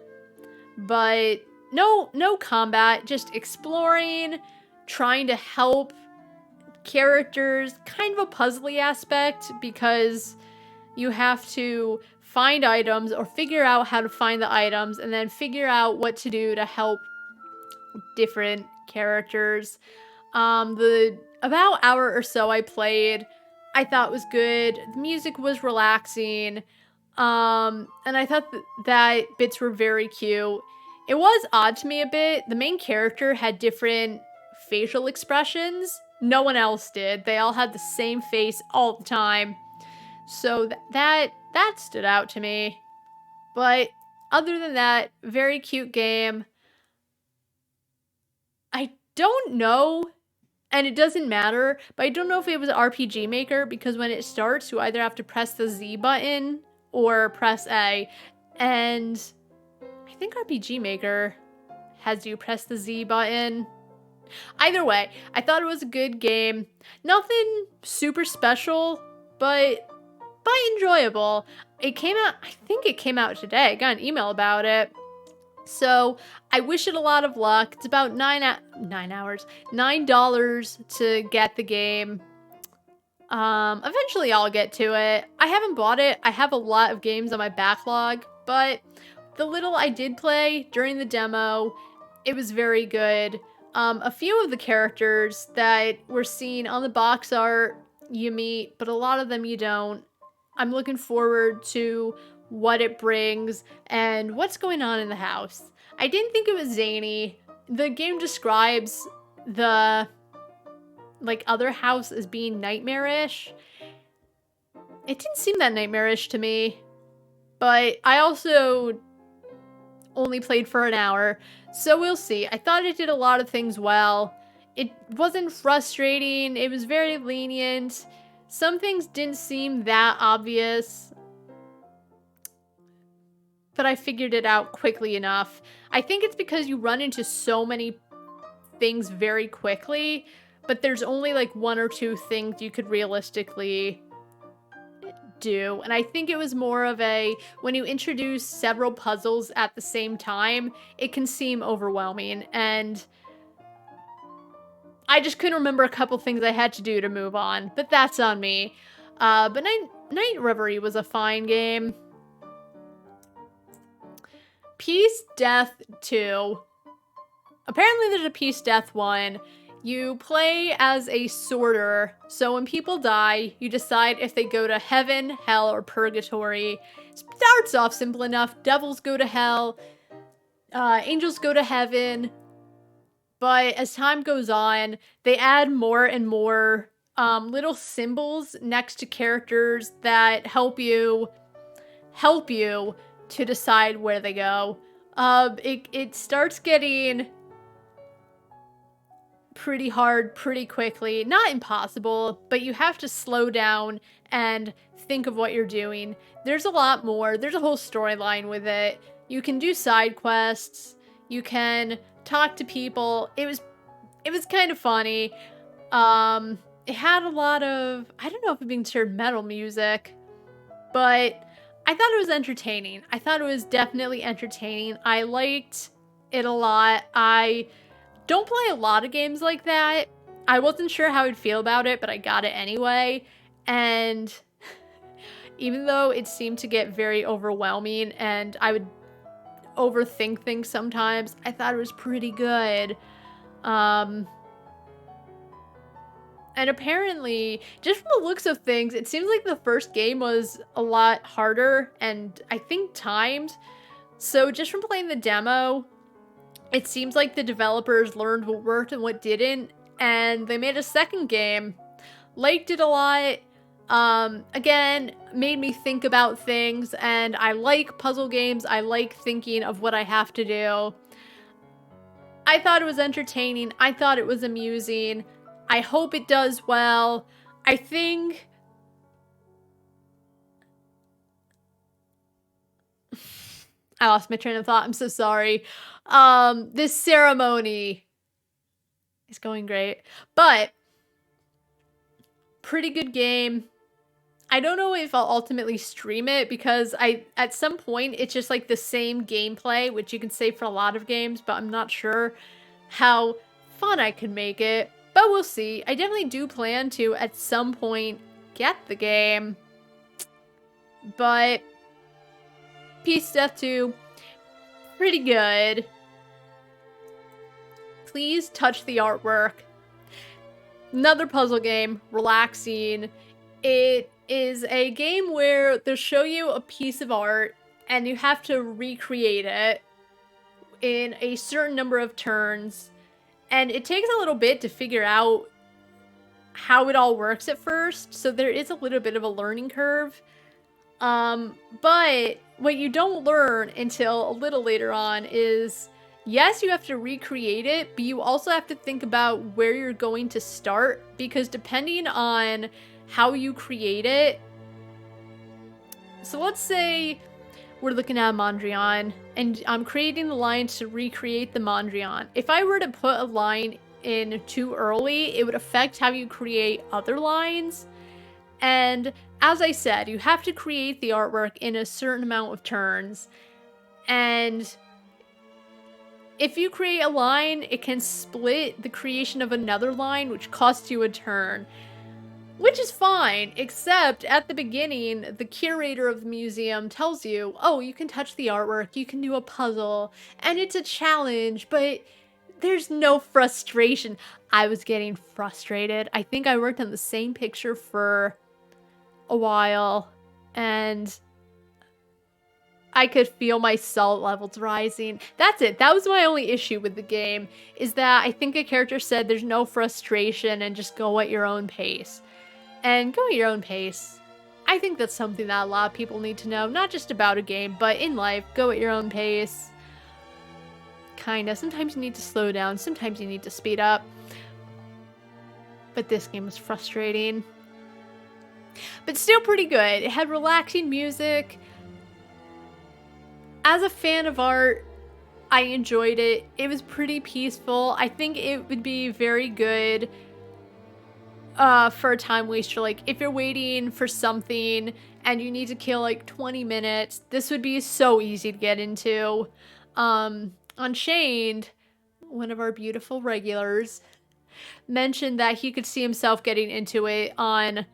but no combat, just exploring, trying to help characters, kind of a puzzly aspect because you have to find items or figure out how to find the items and then figure out what to do to help different characters. The about hour or so I played, I thought was good. The music was relaxing. And I thought that bits were very cute. It was odd to me a bit. The main character had different facial expressions. No one else did. They all had the same face all the time. So that stood out to me. But other than that, very cute game. I don't know, and it doesn't matter, but I don't know if it was RPG Maker, because when it starts, you either have to press the Z button or press A. And I think RPG Maker has you press the Z button. Either way, I thought it was a good game. Nothing super special, but enjoyable. It came out, I think it came out today. I got an email about it. So I wish it a lot of luck. It's about $9 to get the game. Eventually I'll get to it. I haven't bought it. I have a lot of games on my backlog, but the little I did play during the demo, it was very good. A few of the characters that were seen on the box art you meet, but a lot of them you don't. I'm looking forward to what it brings and what's going on in the house. I didn't think it was zany. The game describes the other house as being nightmarish. It didn't seem that nightmarish to me, but I also only played for an hour, so we'll see. I thought it did a lot of things well. It wasn't frustrating. It was very lenient. Some things didn't seem that obvious, but I figured it out quickly enough. I think it's because you run into so many things very quickly, but there's only like one or two things you could realistically do. And I think it was more of a, when you introduce several puzzles at the same time, it can seem overwhelming. And I just couldn't remember a couple things I had to do to move on, but that's on me. But Night Reverie was a fine game. Peace Death 2. Apparently there's a Peace Death 1. You play as a sorter, so when people die, you decide if they go to heaven, hell, or purgatory. It starts off simple enough. Devils go to hell, angels go to heaven. But as time goes on, they add more and more little symbols next to characters that help you to decide where they go. It starts getting pretty hard pretty quickly. Not impossible, but you have to slow down and think of what you're doing. There's a lot more. There's a whole storyline with it. You can do side quests. You can talk to people. It was kind of funny. It had a lot of, I don't know if it being considered metal music, but I thought it was entertaining. I thought it was definitely entertaining. I liked it a lot. I don't play a lot of games like that. I wasn't sure how I'd feel about it, but I got it anyway. And even though it seemed to get very overwhelming and I would overthink things sometimes, I thought it was pretty good. And apparently, just from the looks of things, it seems like the first game was a lot harder and I think timed. So just from playing the demo, it seems like the developers learned what worked and what didn't, and they made a second game. Liked it a lot. Again, made me think about things, and I like puzzle games. I like thinking of what I have to do. I thought it was entertaining. I thought it was amusing. I hope it does well. I think... I lost my train of thought. I'm so sorry. This ceremony is going great. But, pretty good game. I don't know if I'll ultimately stream it because at some point it's just like the same gameplay, which you can say for a lot of games, but I'm not sure how fun I can make it. But we'll see. I definitely do plan to, at some point, get the game. But Peace Death 2, pretty good. Please touch the artwork. Another puzzle game, relaxing. It is a game where they'll show you a piece of art and you have to recreate it in a certain number of turns. And it takes a little bit to figure out how it all works at first, so there is a little bit of a learning curve. But what you don't learn until a little later on is, yes, you have to recreate it, but you also have to think about where you're going to start, because depending on how you create it... So let's say we're looking at a Mondrian, and I'm creating the line to recreate the Mondrian. If I were to put a line in too early, it would affect how you create other lines. And as I said, you have to create the artwork in a certain amount of turns. And if you create a line, it can split the creation of another line, which costs you a turn. Which is fine, except at the beginning, the curator of the museum tells you, oh, you can touch the artwork, you can do a puzzle, and it's a challenge, but there's no frustration. I was getting frustrated. I think I worked on the same picture for a while, and I could feel my salt levels rising. That's it. That was my only issue with the game, is that I think a character said there's no frustration and just go at your own pace. And go at your own pace. I think that's something that a lot of people need to know, not just about a game, but in life. Go at your own pace. Kinda. Sometimes you need to slow down, sometimes you need to speed up. But this game was frustrating. But still pretty good. It had relaxing music. As a fan of art, I enjoyed it. It was pretty peaceful. I think it would be very good for a time waster. Like, if you're waiting for something and you need to kill like 20 minutes, this would be so easy to get into. Unchained, one of our beautiful regulars, mentioned that he could see himself getting into it on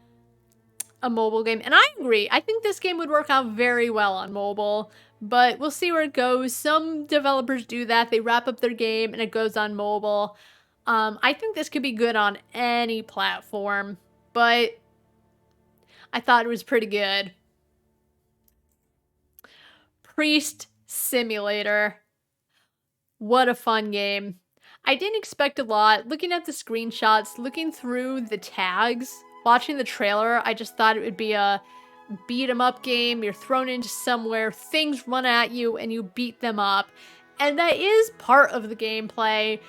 a mobile game, and I agree. I think this game would work out very well on mobile, but we'll see where it goes. Some developers do that. They wrap up their game and it goes on mobile. I think this could be good on any platform, but I thought it was pretty good. Priest Simulator. What a fun game. I didn't expect a lot. Looking at the screenshots, looking through the tags, watching the trailer, I just thought it would be a beat 'em up game. You're thrown into somewhere, things run at you, and you beat them up. And that is part of the gameplay,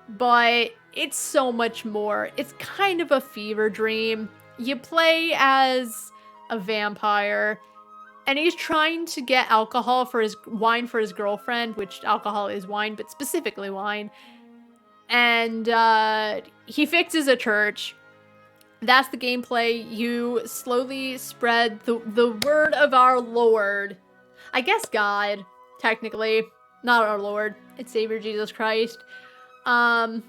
but it's so much more. It's kind of a fever dream. You play as a vampire, and he's trying to get wine for his girlfriend, which alcohol is wine, but specifically wine. And he fixes a church. That's the gameplay. You slowly spread the word of our Lord. I guess God, technically. Not our Lord. It's Savior Jesus Christ. I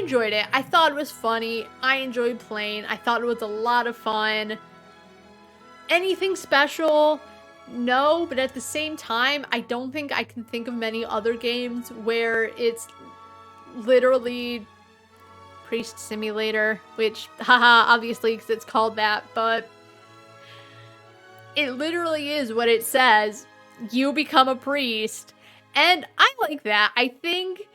enjoyed it. I thought it was funny. I enjoyed playing. I thought it was a lot of fun. Anything special? No, but at the same time, I don't think I can think of many other games where it's literally Priest Simulator, which, haha, obviously, because it's called that, but it literally is what it says. You become a priest. And I like that. I think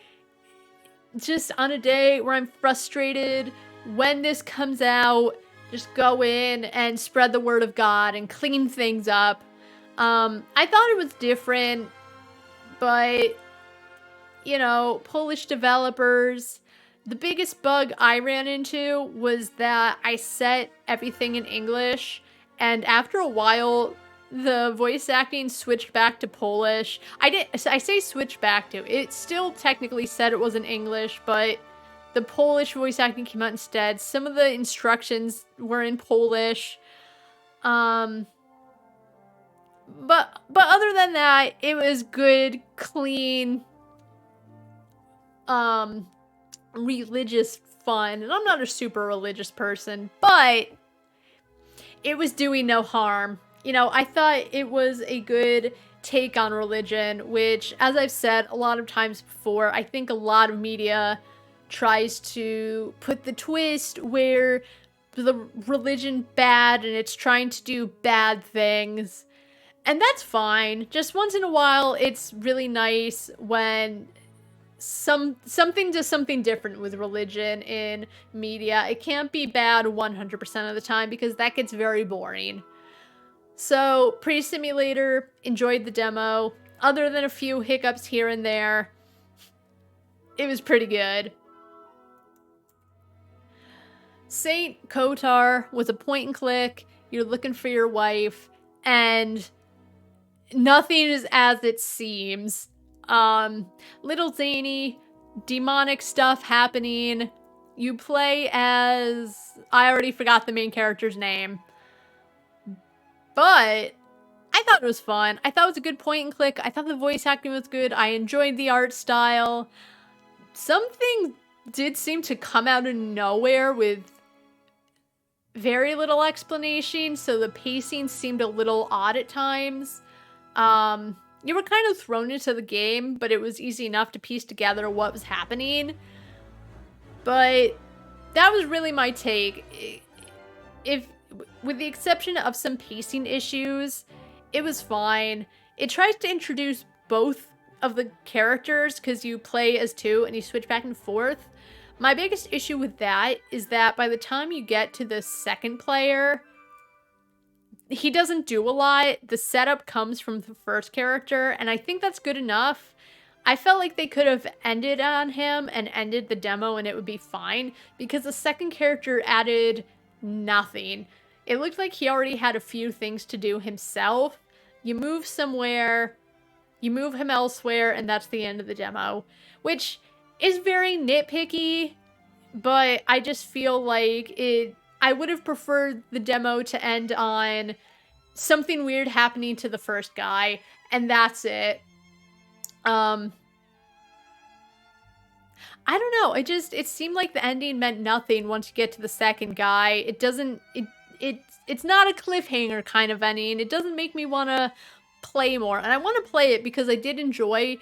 just on a day where I'm frustrated, when this comes out, just go in and spread the word of God and clean things up. I thought it was different, but, you know, Polish developers, the biggest bug I ran into was that I set everything in English, and after a while, the voice acting switched back to Polish. I say switched back to, it still technically said it was in English, but the Polish voice acting came out instead. Some of the instructions were in Polish. But other than that, it was good, clean, religious fun. And I'm not a super religious person, but it was doing no harm. You know, I thought it was a good take on religion, which, as I've said a lot of times before, I think a lot of media tries to put the twist where the religion bad and it's trying to do bad things. And that's fine. Just once in a while, it's really nice when something does something different with religion in media. It can't be bad 100% of the time because that gets very boring. So, Priest Simulator, enjoyed the demo. Other than a few hiccups here and there, it was pretty good. Saint Kotar was a point and click. You're looking for your wife, and nothing is as it seems. Little zany, demonic stuff happening. You play as, I already forgot the main character's name, but I thought it was fun. I thought it was a good point and click. I thought the voice acting was good. I enjoyed the art style. Something did seem to come out of nowhere with very little explanation, so the pacing seemed a little odd at times. You were kind of thrown into the game, but it was easy enough to piece together what was happening. But that was really my take. If, with the exception of some pacing issues, it was fine. It tries to introduce both of the characters because you play as two and you switch back and forth. My biggest issue with that is that by the time you get to the second player, he doesn't do a lot. The setup comes from the first character, and I think that's good enough. I felt like they could have ended on him and ended the demo and it would be fine, because the second character added nothing. It looked like he already had a few things to do himself. You move somewhere, you move him elsewhere, and that's the end of the demo, which is very nitpicky, but I just feel like I would have preferred the demo to end on something weird happening to the first guy, and that's it. I don't know, it seemed like the ending meant nothing once you get to the second guy. It's not a cliffhanger kind of ending. It doesn't make me want to play more, and I want to play it because I did enjoy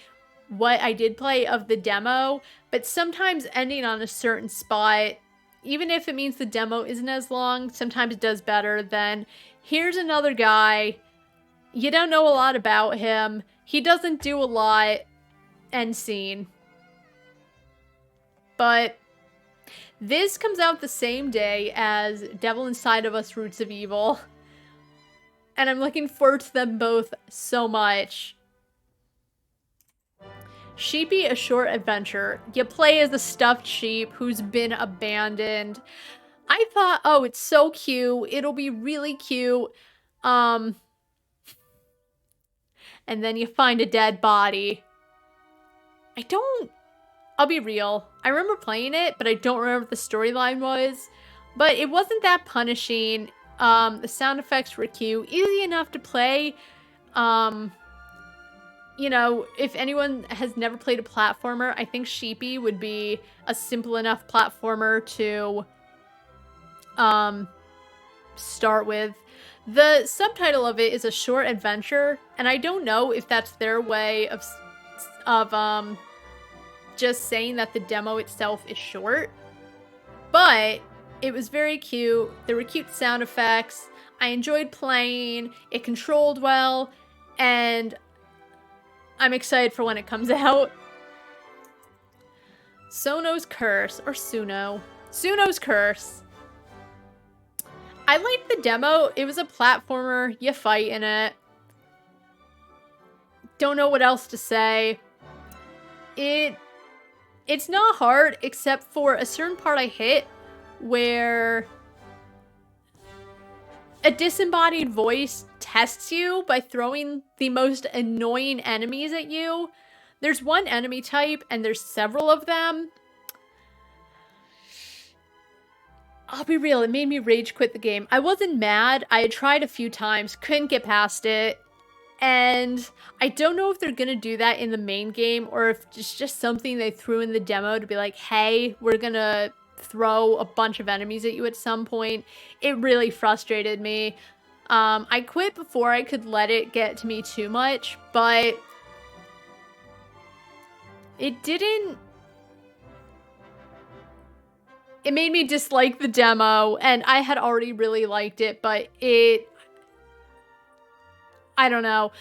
what I did play of the demo, but sometimes ending on a certain spot, even if it means the demo isn't as long, sometimes it does better than, here's another guy, you don't know a lot about him, he doesn't do a lot, end scene. But this comes out the same day as Devil Inside of Us Roots of Evil, and I'm looking forward to them both so much. Sheepy: A Short Adventure. You play as a stuffed sheep who's been abandoned. I thought, oh, it's so cute. It'll be really cute. And then you find a dead body. I'll be real. I remember playing it, but I don't remember what the storyline was. But it wasn't that punishing. The sound effects were cute. Easy enough to play. You know, if anyone has never played a platformer, I think Sheepy would be a simple enough platformer to start with. The subtitle of it is A Short Adventure, and I don't know if that's their way of just saying that the demo itself is short. But it was very cute. There were cute sound effects. I enjoyed playing. It controlled well. And I'm excited for when it comes out. Sono's Curse, or Suno. Suno's Curse. I liked the demo. It was a platformer. You fight in it. Don't know what else to say. It's not hard, except for a certain part I hit where a disembodied voice tests you by throwing the most annoying enemies at you. There's one enemy type, and there's several of them. I'll be real, it made me rage quit the game. I wasn't mad. I had tried a few times, couldn't get past it. And I don't know if they're gonna do that in the main game, or if it's just something they threw in the demo to be like, hey, we're gonna throw a bunch of enemies at you at some point. It really frustrated me. I quit before I could let it get to me too much, but it didn't... It made me dislike the demo, and I had already really liked it, but I don't know.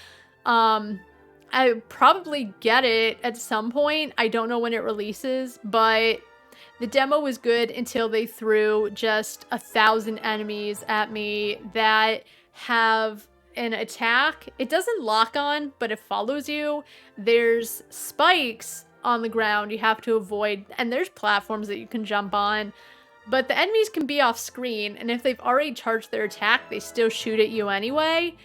I probably get it at some point. I don't know when it releases, but the demo was good until they threw just 1,000 enemies at me that have an attack. It doesn't lock on, but it follows you. There's spikes on the ground you have to avoid, and there's platforms that you can jump on. But the enemies can be off screen, and if they've already charged their attack, they still shoot at you anyway.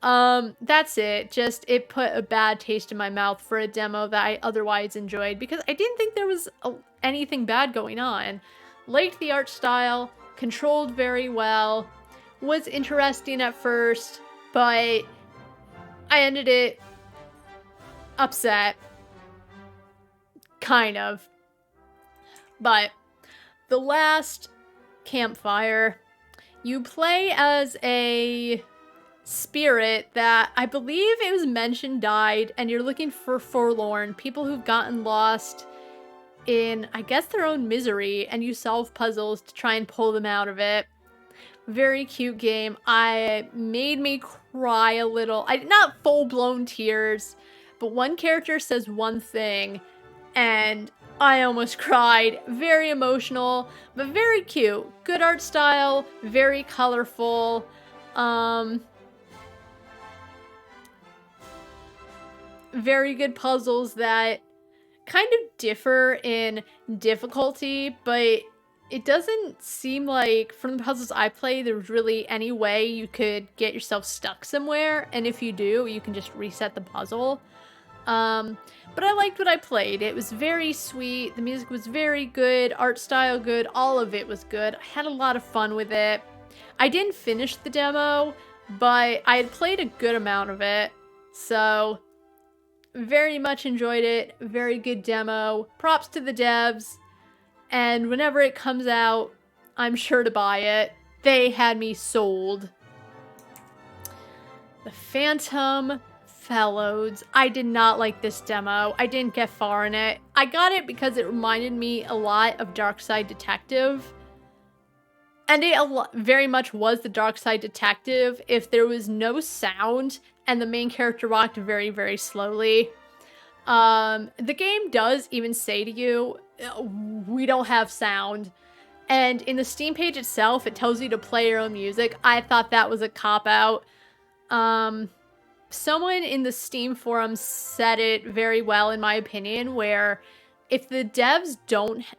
That's it. Just, it put a bad taste in my mouth for a demo that I otherwise enjoyed, because I didn't think there was anything bad going on. Liked the art style, controlled very well, was interesting at first, but I ended it upset. Kind of. But the last campfire, you play as a spirit that I believe it was mentioned died, and you're looking for forlorn people who've gotten lost in, I guess, their own misery, and you solve puzzles to try and pull them out of it. Very cute game. Made me cry a little. Not full-blown tears, but one character says one thing, and I almost cried. Very emotional, but very cute. Good art style, very colorful. Very good puzzles that kind of differ in difficulty, but it doesn't seem like, from the puzzles I play, there's really any way you could get yourself stuck somewhere, and if you do, you can just reset the puzzle. But I liked what I played. It was very sweet, the music was very good, art style good, all of it was good. I had a lot of fun with it. I didn't finish the demo, but I had played a good amount of it, so very much enjoyed it. Very good demo. Props to the devs. And whenever it comes out, I'm sure to buy it. They had me sold. The Phantom Fellows. I did not like this demo. I didn't get far in it. I got it because it reminded me a lot of Darkside Detective. And it very much was the Darkside Detective if there was no sound and the main character walked very, very slowly. The game does even say to you, we don't have sound. And in the Steam page itself, it tells you to play your own music. I thought that was a cop-out. Someone in the Steam forums said it very well, in my opinion, where if the devs don't have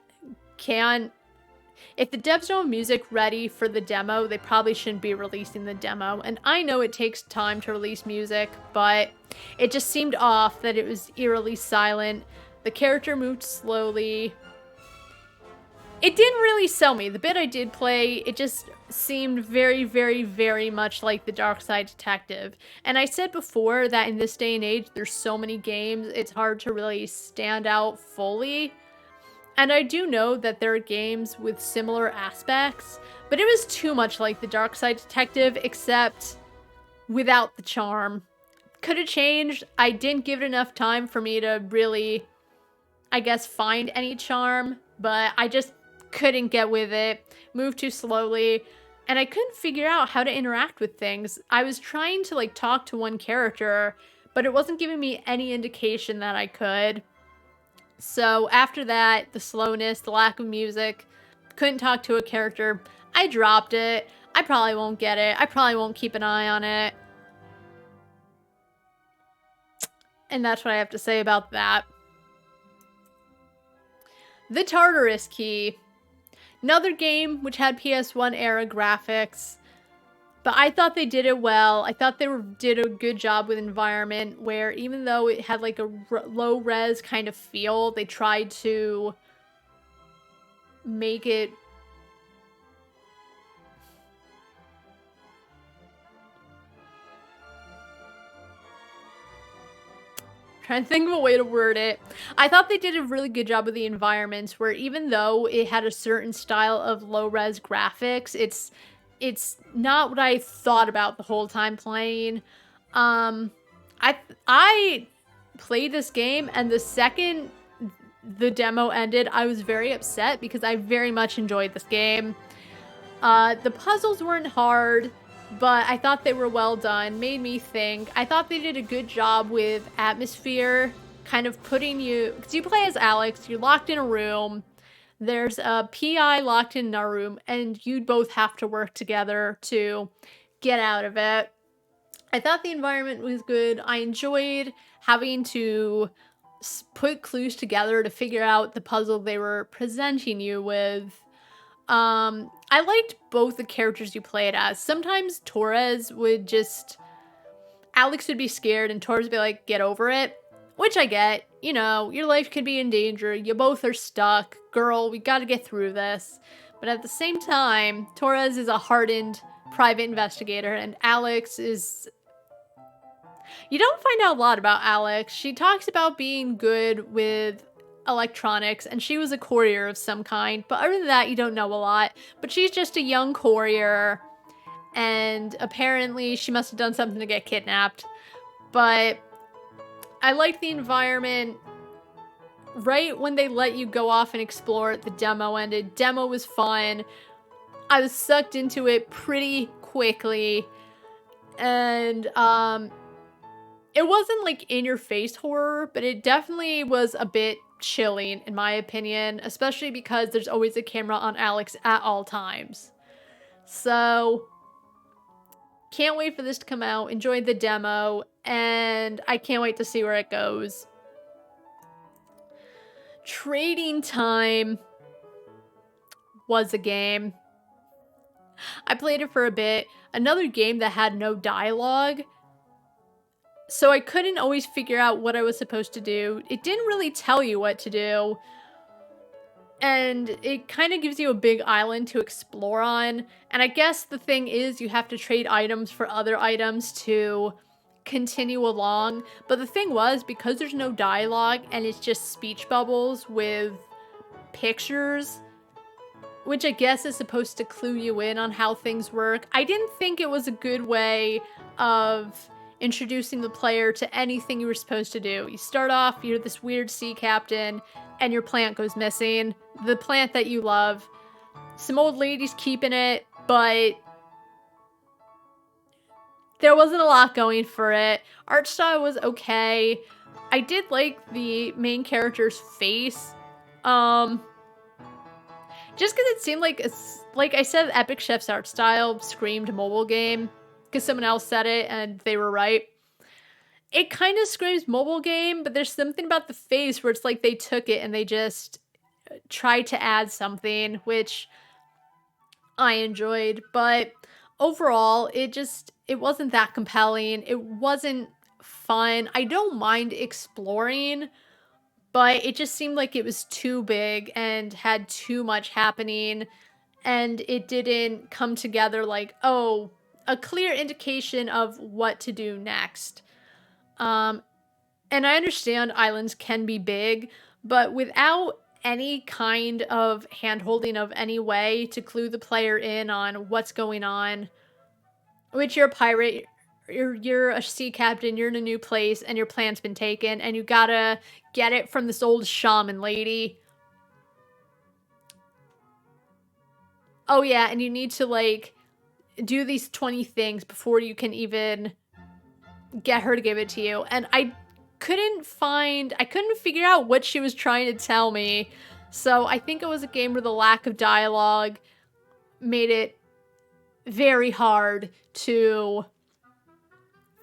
music ready for the demo, they probably shouldn't be releasing the demo. And I know it takes time to release music, but it just seemed off that it was eerily silent. The character moved slowly. It didn't really sell me. The bit I did play, it just seemed very, very, very much like the Darkside Detective. And I said before that in this day and age, there's so many games, it's hard to really stand out fully. And I do know that there are games with similar aspects, but it was too much like the Darkside Detective, except without the charm. Could have changed. I didn't give it enough time for me to really, I guess, find any charm, but I just couldn't get with it, moved too slowly, and I couldn't figure out how to interact with things. I was trying to like talk to one character, but it wasn't giving me any indication that I could. So after that, the slowness, the lack of music, couldn't talk to a character, I dropped it. I probably won't get it. I probably won't keep an eye on it. And that's what I have to say about that. The Tartarus Key. Another game which had PS1 era graphics. But I thought they did it well. I thought they did a good job with environment where even though it had like a low res kind of feel, they tried to make it trying to think of a way to word it. I thought they did a really good job with the environments where even though it had a certain style of low res graphics, it's not what I thought about the whole time playing. I played this game, and the second the demo ended, I was very upset because I very much enjoyed this game. The puzzles weren't hard, but I thought they were well done, made me think. I thought they did a good job with atmosphere, kind of putting you, because you play as Alex, you're locked in a room, there's a PI locked in our room, and you'd both have to work together to get out of it. I thought the environment was good. I enjoyed having to put clues together to figure out the puzzle they were presenting you with. I liked both the characters you played as. Sometimes Torres would just... Alex would be scared and Torres would be like, get over it. Which I get. You know, your life could be in danger. You both are stuck. Girl, we gotta get through this. But at the same time, Torres is a hardened private investigator and Alex is... You don't find out a lot about Alex. She talks about being good with electronics and she was a courier of some kind. But other than that, you don't know a lot. But she's just a young courier and apparently she must have done something to get kidnapped. But I liked the environment. Right when they let you go off and explore it, the demo ended. Demo was fun. I was sucked into it pretty quickly. And it wasn't like in-your-face horror, but it definitely was a bit chilling in my opinion, especially because there's always a camera on Alex at all times. So can't wait for this to come out. Enjoyed the demo, and I can't wait to see where it goes. Trading Time was a game. I played it for a bit. Another game that had no dialogue. So I couldn't always figure out what I was supposed to do. It didn't really tell you what to do. And it kind of gives you a big island to explore on. And I guess the thing is you have to trade items for other items to continue along. But the thing was, because there's no dialogue and it's just speech bubbles with pictures, which I guess is supposed to clue you in on how things work, I didn't think it was a good way of introducing the player to anything you were supposed to do. You start off, you're this weird sea captain, and your plant goes missing. The plant that you love. Some old lady's keeping it, but there wasn't a lot going for it. Art style was okay. I did like the main character's face. Just because it seemed like I said, Epic Chef's art style screamed mobile game. Because someone else said it and they were right. It kind of screams mobile game, but there's something about the face where it's like they took it and they just tried to add something, which I enjoyed. But overall, it wasn't that compelling. It wasn't fun. I don't mind exploring, but it just seemed like it was too big and had too much happening. And it didn't come together like, oh, a clear indication of what to do next. And I understand islands can be big, but without any kind of hand-holding of any way to clue the player in on what's going on, which you're a pirate, you're a sea captain, you're in a new place, and your plan's been taken, and you gotta get it from this old shaman lady. oh yeah, and you need to, like, do these 20 things before you can even get her to give it to you. And I couldn't figure out what she was trying to tell me. So I think it was a game where the lack of dialogue made it very hard to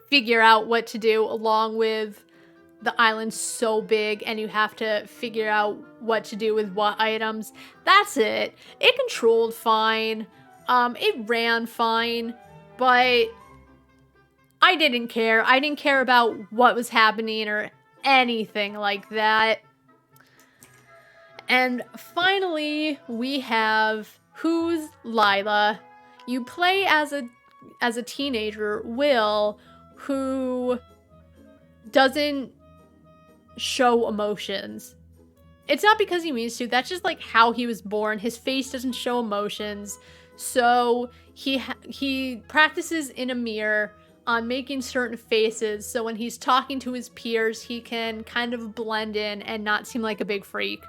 figure out what to do, along with the island's so big and you have to figure out what to do with what items. That's it. It controlled fine. It ran fine, but I didn't care. I didn't care about what was happening or anything like that. And finally, we have Who's Lila? You play as a teenager, Will, who doesn't show emotions. It's not because he means to, that's just like how he was born. His face doesn't show emotions. So he practices in a mirror on making certain faces, so when he's talking to his peers, he can kind of blend in and not seem like a big freak.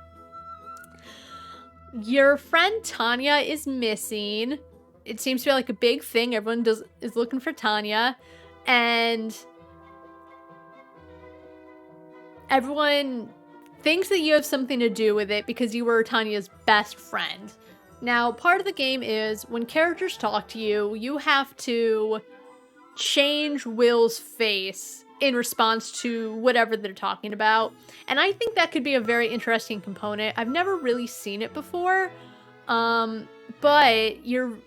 Your friend Tanya is missing. It seems to be like a big thing. Everyone is looking for Tanya, and everyone thinks that you have something to do with it because you were Tanya's best friend. Now, part of the game is when characters talk to you, you have to change Will's face in response to whatever they're talking about. And I think that could be a very interesting component. I've never really seen it before. But you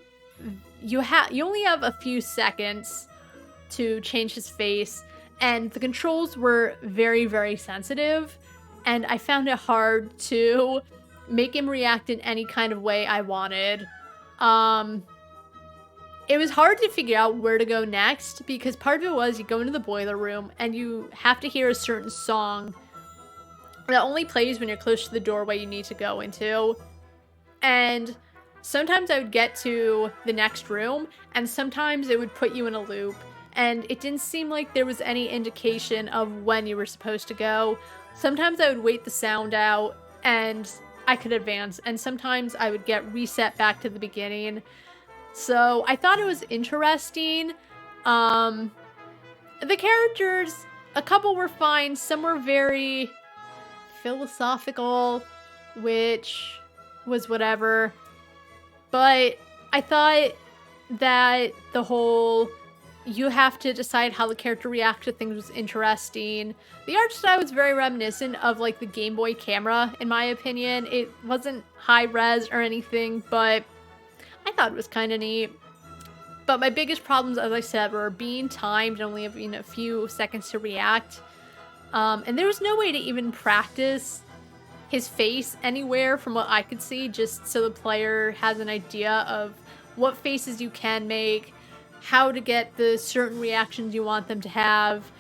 only have a few seconds to change his face, and the controls were very, very sensitive, and I found it hard to make him react in any kind of way I wanted. It was hard to figure out where to go next, because part of it was you go into the boiler room and you have to hear a certain song that only plays when you're close to the doorway you need to go into. And sometimes I would get to the next room, and sometimes it would put you in a loop, and it didn't seem like there was any indication of when you were supposed to go. Sometimes I would wait the sound out and I could advance, and sometimes I would get reset back to the beginning. So I thought it was interesting. The characters, a couple were fine, some were very philosophical, which was whatever. But I thought that the whole you have to decide how the character reacts to things was interesting. The art style was very reminiscent of like the Game Boy camera, in my opinion. It wasn't high res or anything, but I thought it was kind of neat. But my biggest problems, as I said, were being timed and only having a few seconds to react. And there was no way to even practice his face anywhere from what I could see, just so the player has an idea of what faces you can make, how to get the certain reactions you want them to have,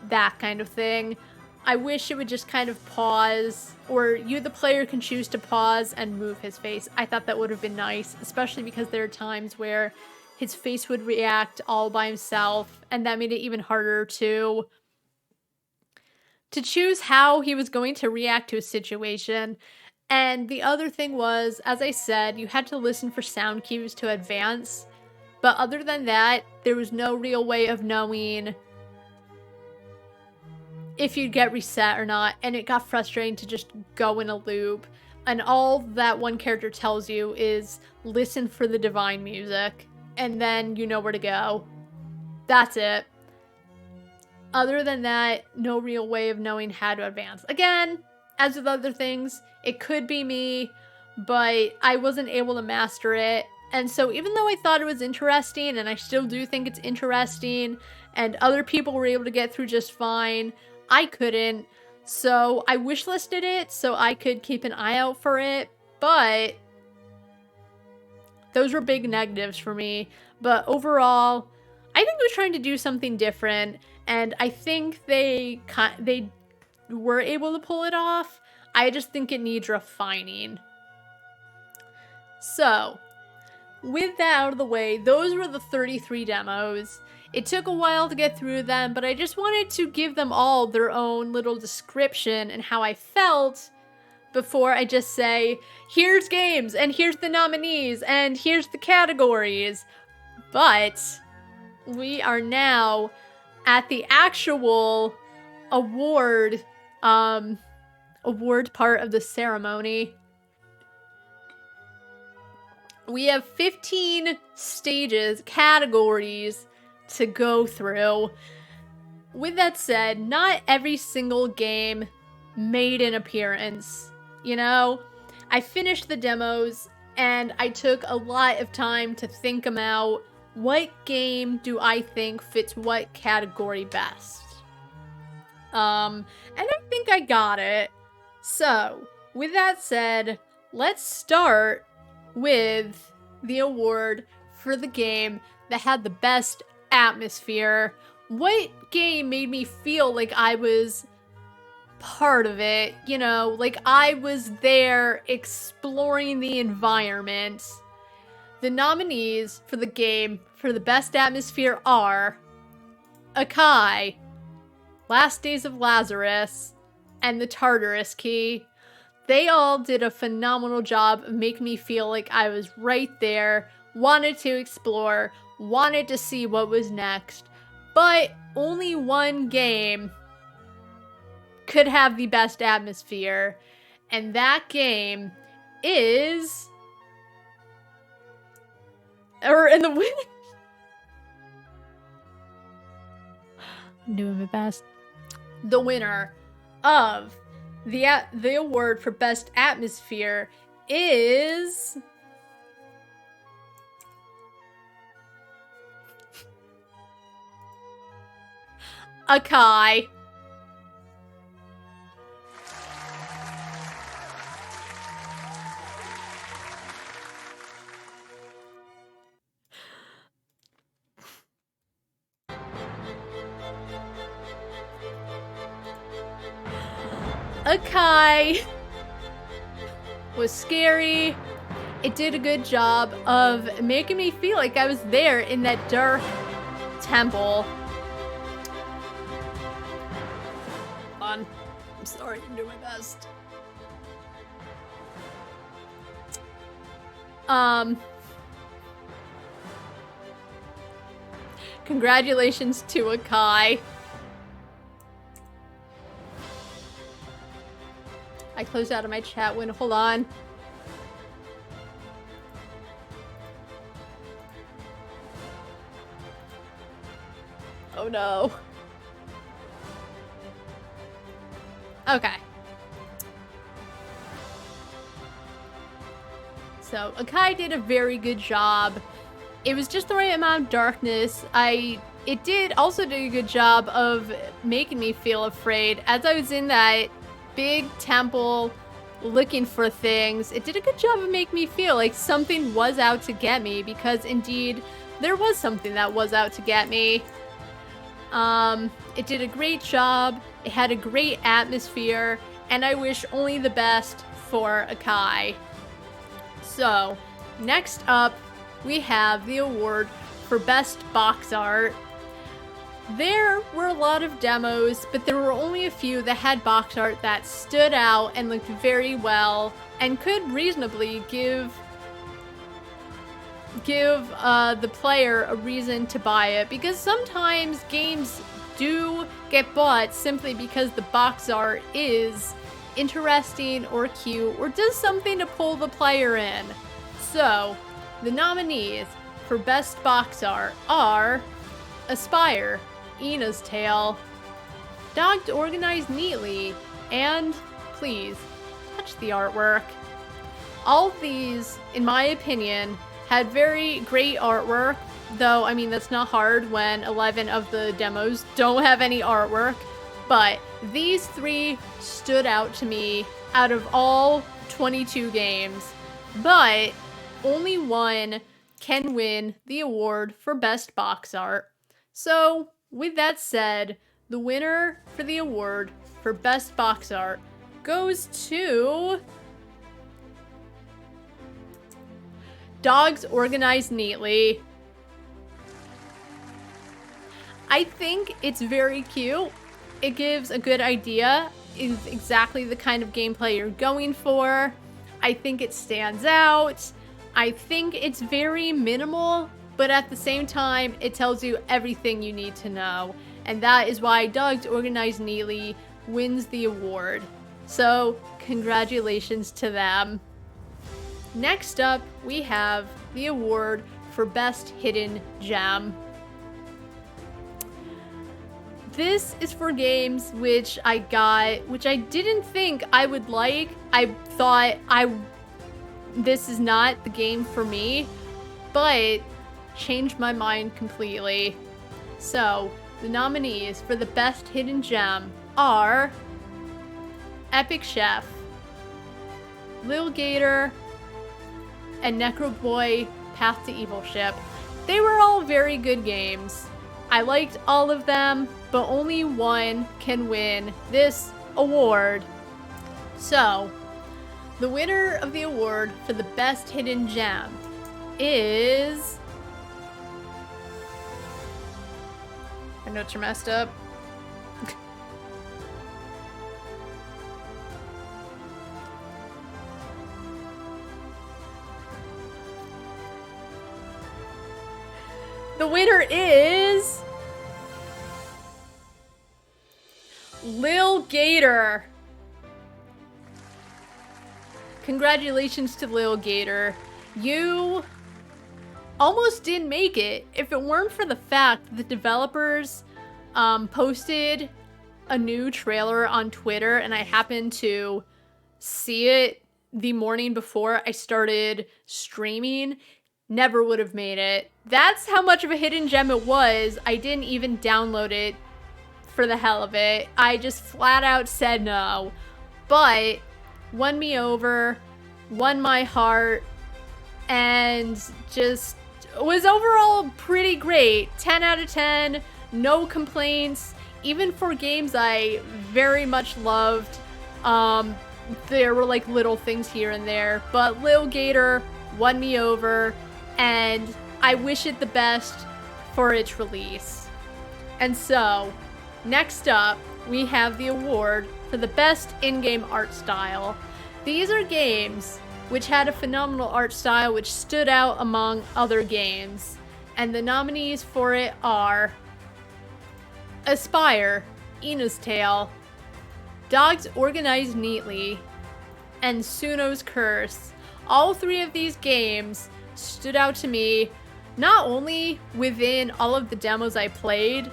that kind of thing. I wish it would just kind of pause, or you, the player, can choose to pause and move his face. I thought that would have been nice, especially because there are times where his face would react all by himself, and that made it even harder to choose how he was going to react to a situation. And the other thing was, as I said, you had to listen for sound cues to advance. But other than that, there was no real way of knowing if you'd get reset or not. And it got frustrating to just go in a loop. And all that one character tells you is listen for the divine music. And then you know where to go. That's it. Other than that, no real way of knowing how to advance. Again, as with other things, it could be me, but I wasn't able to master it. And so even though I thought it was interesting, and I still do think it's interesting, and other people were able to get through just fine, I couldn't. So I wishlisted it so I could keep an eye out for it, but those were big negatives for me. But overall, I think it was trying to do something different, and I think they were able to pull it off. I just think it needs refining. So, with that out of the way, those were the 33 demos. It took a while to get through them, but I just wanted to give them all their own little description and how I felt before I just say, here's games, and here's the nominees, and here's the categories. But we are now at the actual award part of the ceremony. We have 15 stages, categories to go through. With that said, not every single game made an appearance. You know, I finished the demos and I took a lot of time to think about what game do I think fits what category best. And I think I got it. So, with that said, let's start with the award for the game that had the best atmosphere. What game made me feel like I was part of it? You know, like I was there exploring the environment. The nominees for the game for the best atmosphere are Akai, Last Days of Lazarus, and The Tartarus Key. They all did a phenomenal job of making me feel like I was right there, wanted to explore, wanted to see what was next, but only one game could have the best atmosphere, and that game is... I'm doing my best. The winner of the award for best atmosphere is Akai. Akai was scary. It did a good job of making me feel like I was there in that dark temple. I'm sorry, I'm doing my best. Congratulations to Akai. I closed out of my chat window. Hold on. Oh no. Okay. So, Akai did a very good job. It was just the right amount of darkness. It did also do a good job of making me feel afraid. As I was in that big temple looking for things, it did a good job of making me feel like something was out to get me, because indeed there was something that was out to get me. It did a great job, it had a great atmosphere, and I wish only the best for Akai. So, next up, we have the award for best box art. There were a lot of demos, but there were only a few that had box art that stood out and looked very well and could reasonably give the player a reason to buy it, because sometimes games do get bought simply because the box art is interesting or cute or does something to pull the player in. So, the nominees for best box art are Aspire, Ina's Tale, Dogs Organized Neatly, and Please Touch the Artwork. All of these, in my opinion, had very great artwork, though, I mean, that's not hard when 11 of the demos don't have any artwork, but these three stood out to me out of all 22 games, but only one can win the award for best box art. So, with that said, the winner for the award for best box art goes to Dogs Organized Neatly. I think it's very cute. It gives a good idea is exactly the kind of gameplay you're going for. I think it stands out. I think it's very minimal, but at the same time, it tells you everything you need to know. And that is why Dogs Organized Neatly wins the award. So, congratulations to them. Next up, we have the award for Best Hidden Gem. This is for games which I didn't think I would like. I thought this is not the game for me, but changed my mind completely. So, the nominees for the Best Hidden Gem are Epic Chef, Lil Gator, and Necro Boy Path to Evil Ship. They were all very good games. I liked all of them, but only one can win this award. So, the winner of the award for the Best Hidden Gem is... My notes are messed up. The winner is... Lil Gator. Congratulations to Lil Gator. You almost didn't make it. If it weren't for the fact that the developers posted a new trailer on Twitter and I happened to see it the morning before I started streaming, never would have made it. That's how much of a hidden gem it was. I didn't even download it for the hell of it. I just flat out said no. But won me over, won my heart, and just was overall pretty great. 10 out of 10, no complaints, even for games I very much loved. There were like little things here and there, but Lil Gator won me over, and I wish it the best for its release. And so, next up, we have the award for the best in-game art style. These are games which had a phenomenal art style which stood out among other games. And the nominees for it are Aspire, Ina's Tale, Dogs Organized Neatly, and Suno's Curse. All three of these games stood out to me, not only within all of the demos I played,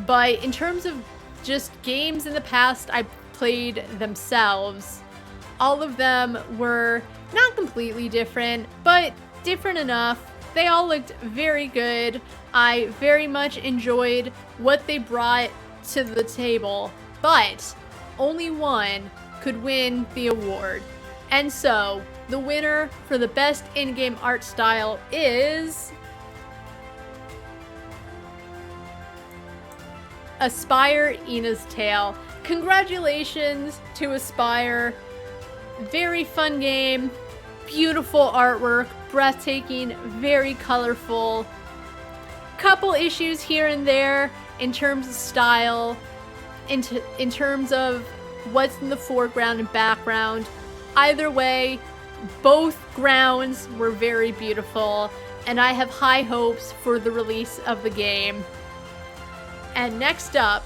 but in terms of just games in the past I played themselves. All of them were not completely different, but different enough. They all looked very good. I very much enjoyed what they brought to the table, but only one could win the award. And so, the winner for the best in-game art style is... Aspire, Ina's Tale. Congratulations to Aspire. Very fun game, beautiful artwork, breathtaking, very colorful. Couple issues here and there in terms of style, in terms of what's in the foreground and background. Either way, both grounds were very beautiful, and I have high hopes for the release of the game. And next up,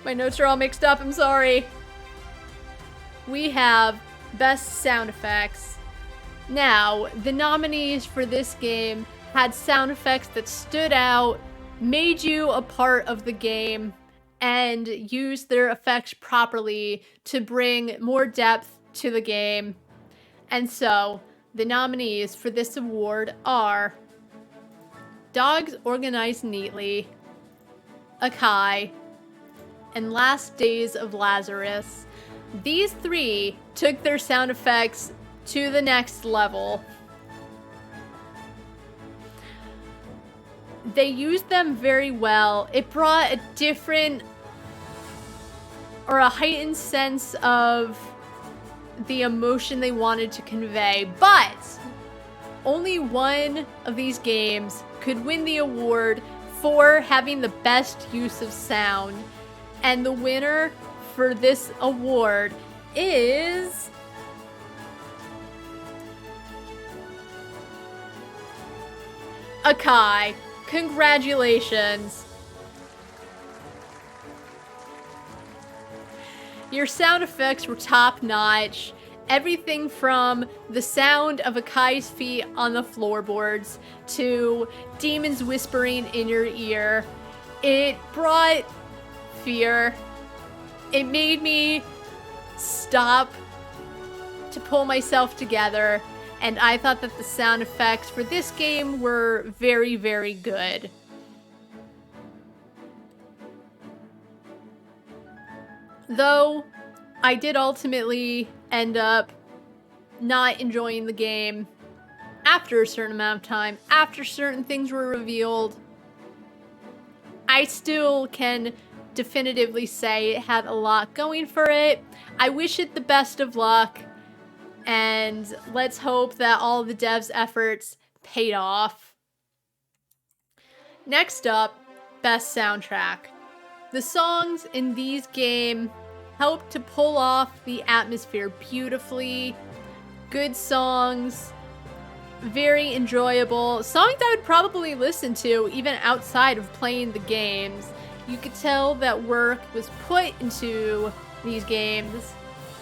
my notes are all mixed up, I'm sorry. We have Best Sound Effects. Now, the nominees for this game had sound effects that stood out, made you a part of the game, and used their effects properly to bring more depth to the game. And so, the nominees for this award are Dogs Organized Neatly, Akai, and Last Days of Lazarus. These three took their sound effects to the next level. They used them very well. It brought a different or a heightened sense of the emotion they wanted to convey. But only one of these games could win the award for having the best use of sound. And the winner for this award is Akai. Congratulations. Your sound effects were top notch. Everything from the sound of Akai's feet on the floorboards to demons whispering in your ear. It brought fear. It made me stop to pull myself together, and I thought that the sound effects for this game were very, very good. Though I did ultimately end up not enjoying the game after a certain amount of time, after certain things were revealed, I still can definitively say it had a lot going for it. I wish it the best of luck, and let's hope that all the devs' efforts paid off. Next up, best soundtrack. The songs in these games help to pull off the atmosphere beautifully. Good songs, very enjoyable. Songs I would probably listen to even outside of playing the games. You could tell that work was put into these games.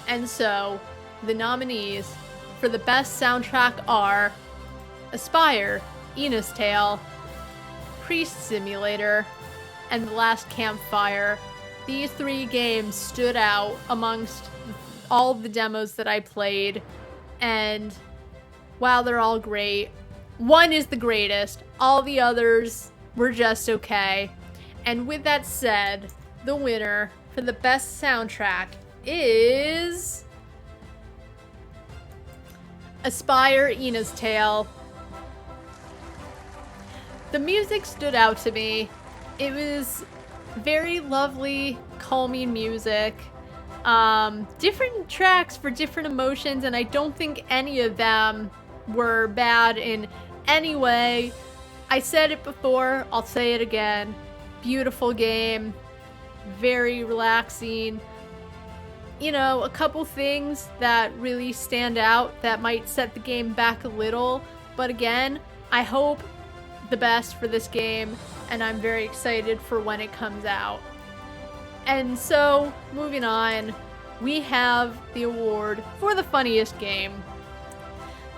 And so, the nominees for the best soundtrack are Aspire, Ina's Tale, Priest Simulator, and The Last Campfire. These three games stood out amongst all the demos that I played, and while they're all great, one is the greatest. All the others were just okay. And with that said, the winner for the best soundtrack is Aspire, Ina's Tale. The music stood out to me. It was very lovely, calming music. Different tracks for different emotions, and I don't think any of them were bad in any way. I said it before, I'll say it again. Beautiful game, very relaxing. You know, a couple things that really stand out that might set the game back a little, but again, I hope the best for this game, and I'm very excited for when it comes out. And so, moving on, we have the award for the funniest game.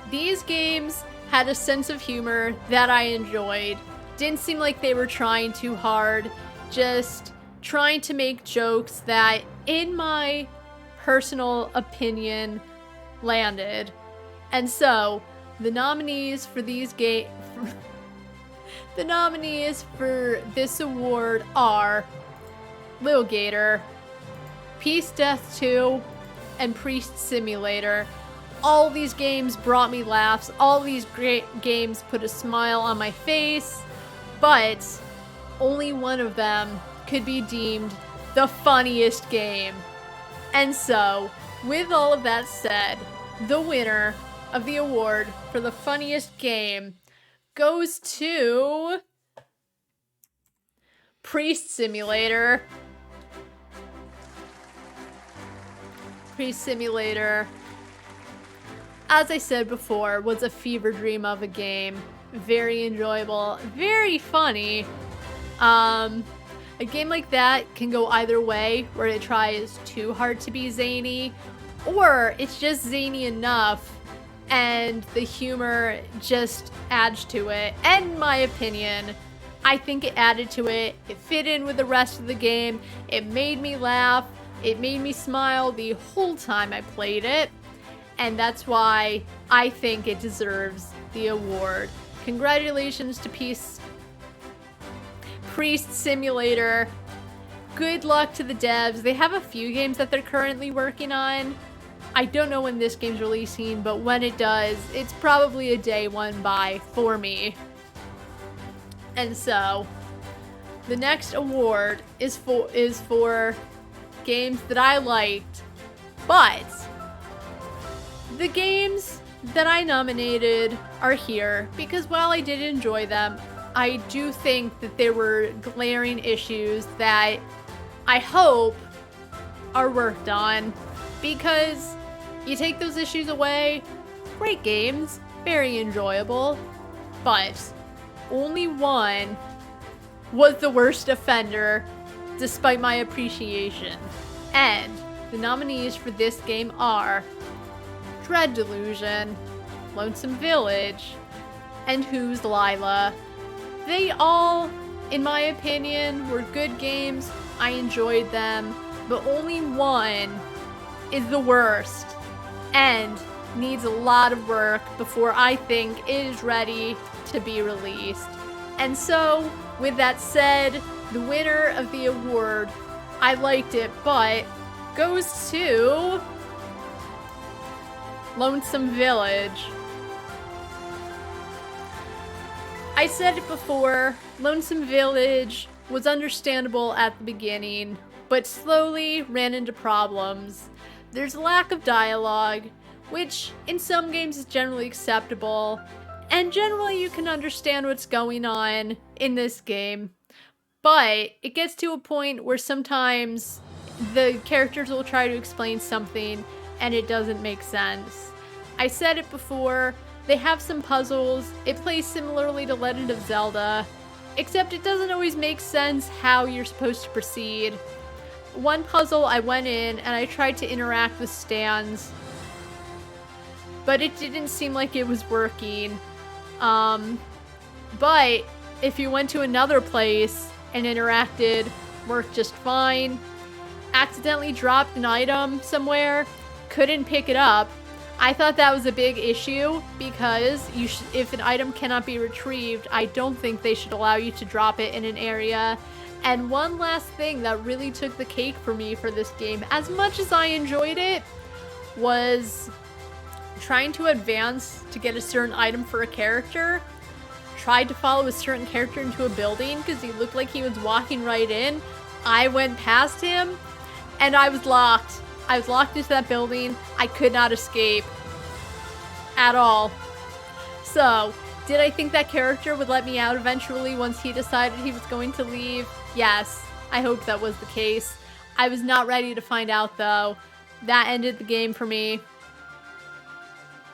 These games had a sense of humor that I enjoyed. Didn't seem like they were trying too hard, just trying to make jokes that, in my personal opinion, landed. And so, the nominees for these games... The nominees for this award are Lil Gator, Peace Death 2, and Priest Simulator. All these games brought me laughs. All these great games put a smile on my face, but only one of them could be deemed the funniest game. And so, with all of that said, the winner of the award for the funniest game goes to Priest Simulator. Priest Simulator, as I said before, was a fever dream of a game. Very enjoyable, very funny. A game like that can go either way, where it tries too hard to be zany, or it's just zany enough and the humor just adds to it. And in my opinion, I think it added to it. It fit in with the rest of the game. It made me laugh. It made me smile the whole time I played it. And that's why I think it deserves the award. Congratulations to Priest Simulator. Good luck to the devs. They have a few games that they're currently working on. I don't know when this game's releasing, but when it does, it's probably a day one buy for me. And so, the next award is for games that I liked, but the games that I nominated are here because while I did enjoy them, I do think that there were glaring issues that I hope are worked on, because you take those issues away, great games, very enjoyable, but only one was the worst offender despite my appreciation. And the nominees for this game are Dread Delusion, Lonesome Village, and Who's Lila. They all, in my opinion, were good games. I enjoyed them, but only one is the worst and needs a lot of work before I think it is ready to be released. And so, with that said, the winner of the award, I liked it, but goes to Lonesome Village. I said it before, Lonesome Village was understandable at the beginning, but slowly ran into problems. There's a lack of dialogue, which in some games is generally acceptable, and generally you can understand what's going on in this game. But it gets to a point where sometimes the characters will try to explain something and it doesn't make sense. I said it before, they have some puzzles, it plays similarly to Legend of Zelda, except it doesn't always make sense how you're supposed to proceed. One puzzle I went in and I tried to interact with stands, but it didn't seem like it was working. But if you went to another place and interacted, worked just fine. Accidentally dropped an item somewhere, couldn't pick it up. I thought that was a big issue because if an item cannot be retrieved, I don't think they should allow you to drop it in an area. And one last thing that really took the cake for me for this game, as much as I enjoyed it, was trying to advance to get a certain item for a character. Tried to follow a certain character into a building because he looked like he was walking right in. I went past him and I was locked. I was locked into that building. I could not escape at all. So, did I think that character would let me out eventually once he decided he was going to leave? Yes, I hope that was the case. I was not ready to find out though. That ended the game for me.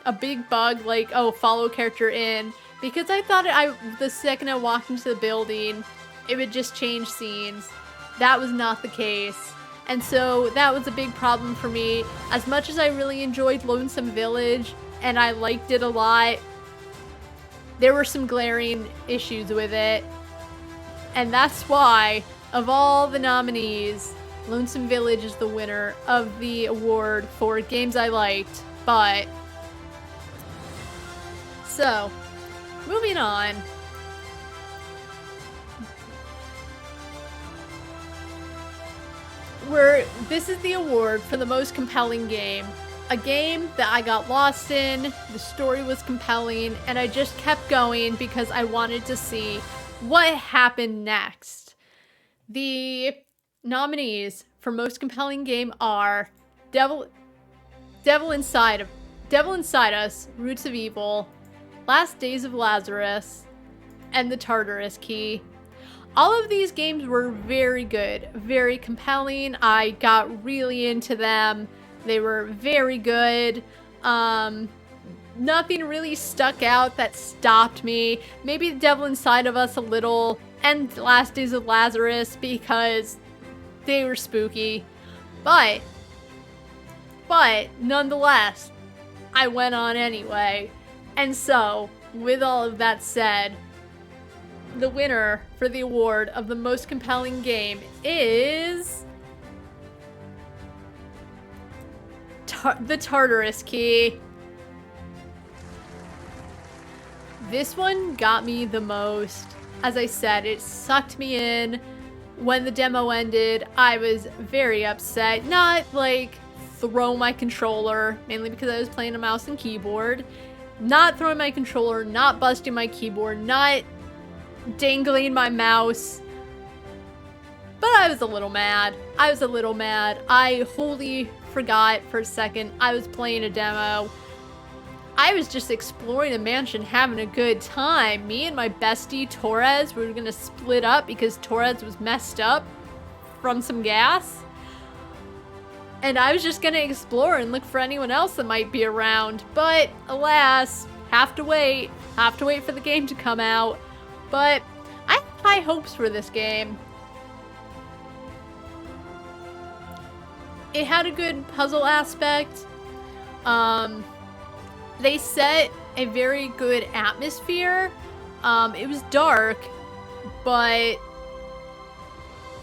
A big bug like, oh, follow character in. Because I thought the second I walked into the building, it would just change scenes. That was not the case. And so that was a big problem for me. As much as I really enjoyed Lonesome Village, and I liked it a lot, there were some glaring issues with it. And that's why, of all the nominees, Lonesome Village is the winner of the award for games I liked. But, so, moving on. This is the award for the most compelling game. A game that I got lost in, the story was compelling, and I just kept going because I wanted to see what happened next. The nominees for most compelling game are Devil Inside Us, Roots of Evil, Last Days of Lazarus, and The Tartarus Key. All of these games were very good, very compelling. I got really into them. They were very good. Nothing really stuck out that stopped me. Maybe The Devil Inside of Us a little, and Last Days of Lazarus because they were spooky. But nonetheless, I went on anyway. And so, with all of that said, the winner for the award of the most compelling game is The Tartarus Key. This one got me the most. As I said, it sucked me in. When the demo ended, I was very upset. Not like throw my controller, mainly because I was playing a mouse and keyboard. Not throwing my controller, not busting my keyboard, not dangling my mouse. But I was a little mad. I wholly forgot for a second I was playing a demo. I was just exploring the mansion, having a good time. Me and my bestie, Torres, we were gonna split up because Torres was messed up from some gas. And I was just gonna explore and look for anyone else that might be around. But alas, have to wait for the game to come out. But I have high hopes for this game. It had a good puzzle aspect. They set a very good atmosphere. It was dark, but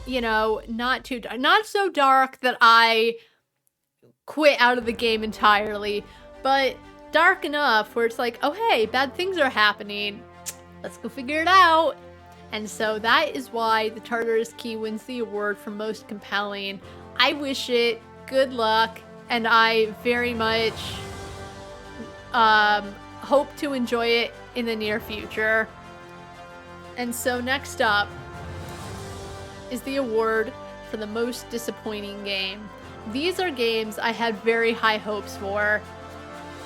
you know, not too dark. Not so dark that I quit out of the game entirely, but dark enough where it's like, oh hey, bad things are happening. Let's go figure it out. And so that is why the Tartarus Key wins the award for most compelling. I wish it good luck, and I very much hope to enjoy it in the near future. And so next up is the award for the most disappointing game. These are games I had very high hopes for.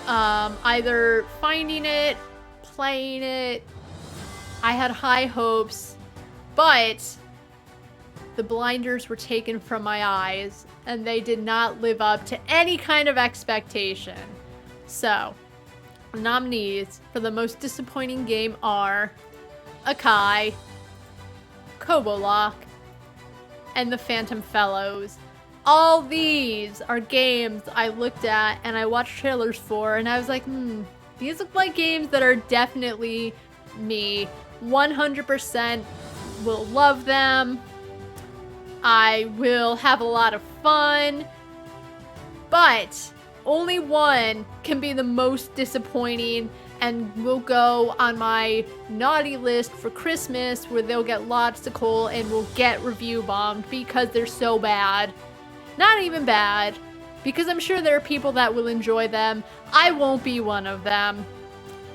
Either finding it, playing it, I had high hopes, but the blinders were taken from my eyes and they did not live up to any kind of expectation. So, the nominees for the most disappointing game are Akai, Kobolock, and The Phantom Fellows. All these are games I looked at and I watched trailers for, and I was like, these look like games that are definitely me. 100% will love them. I will have a lot of fun. But only one can be the most disappointing and will go on my naughty list for Christmas, where they'll get lots of coal and will get review bombed because they're so bad. Not even bad, because I'm sure there are people that will enjoy them. I won't be one of them.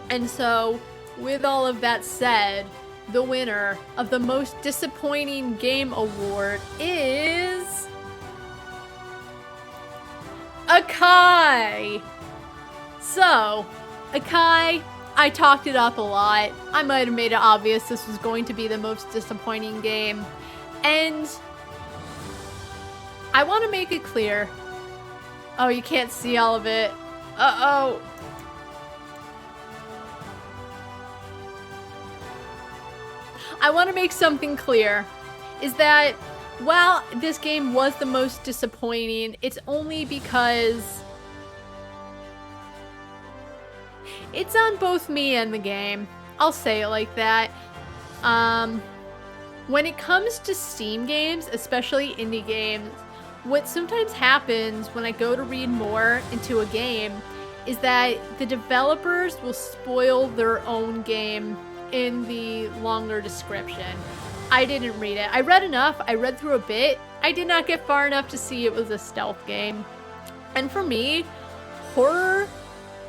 And so, with all of that said, the winner of the most disappointing game award is Akai. So, Akai, I talked it up a lot. I might have made it obvious this was going to be the most disappointing game. And I want to make it clear. Oh, you can't see all of it. Uh-oh. I want to make something clear, is that while this game was the most disappointing, it's only because it's on both me and the game. I'll say it like that. When it comes to Steam games, especially indie games, what sometimes happens when I go to read more into a game is that the developers will spoil their own game in the longer description. I didn't read it. I read enough. I read through a bit. I did not get far enough to see it was a stealth game. And for me, horror,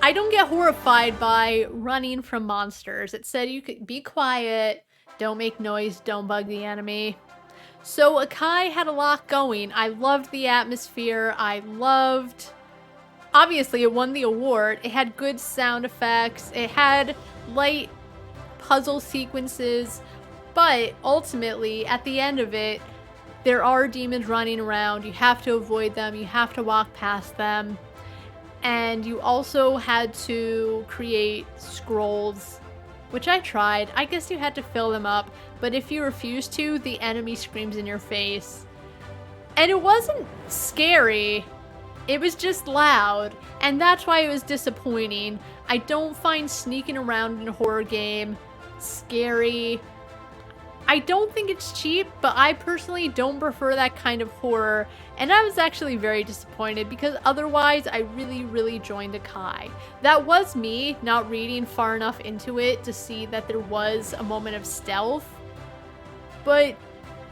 I don't get horrified by running from monsters. It said you could be quiet, don't make noise, don't bug the enemy. So Akai had a lot going. I loved the atmosphere. Obviously it won the award. It had good sound effects. It had light puzzle sequences, but ultimately at the end of it, there are demons running around. You have to avoid them. You have to walk past them. And you also had to create scrolls, which I tried. I guess you had to fill them up, but if you refuse to, the enemy screams in your face. And it wasn't scary. It was just loud, and that's why it was disappointing. I don't find sneaking around in a horror game scary. I don't think it's cheap, but I personally don't prefer that kind of horror, and I was actually very disappointed because otherwise I really joined Akai. That was me not reading far enough into it to see that there was a moment of stealth, but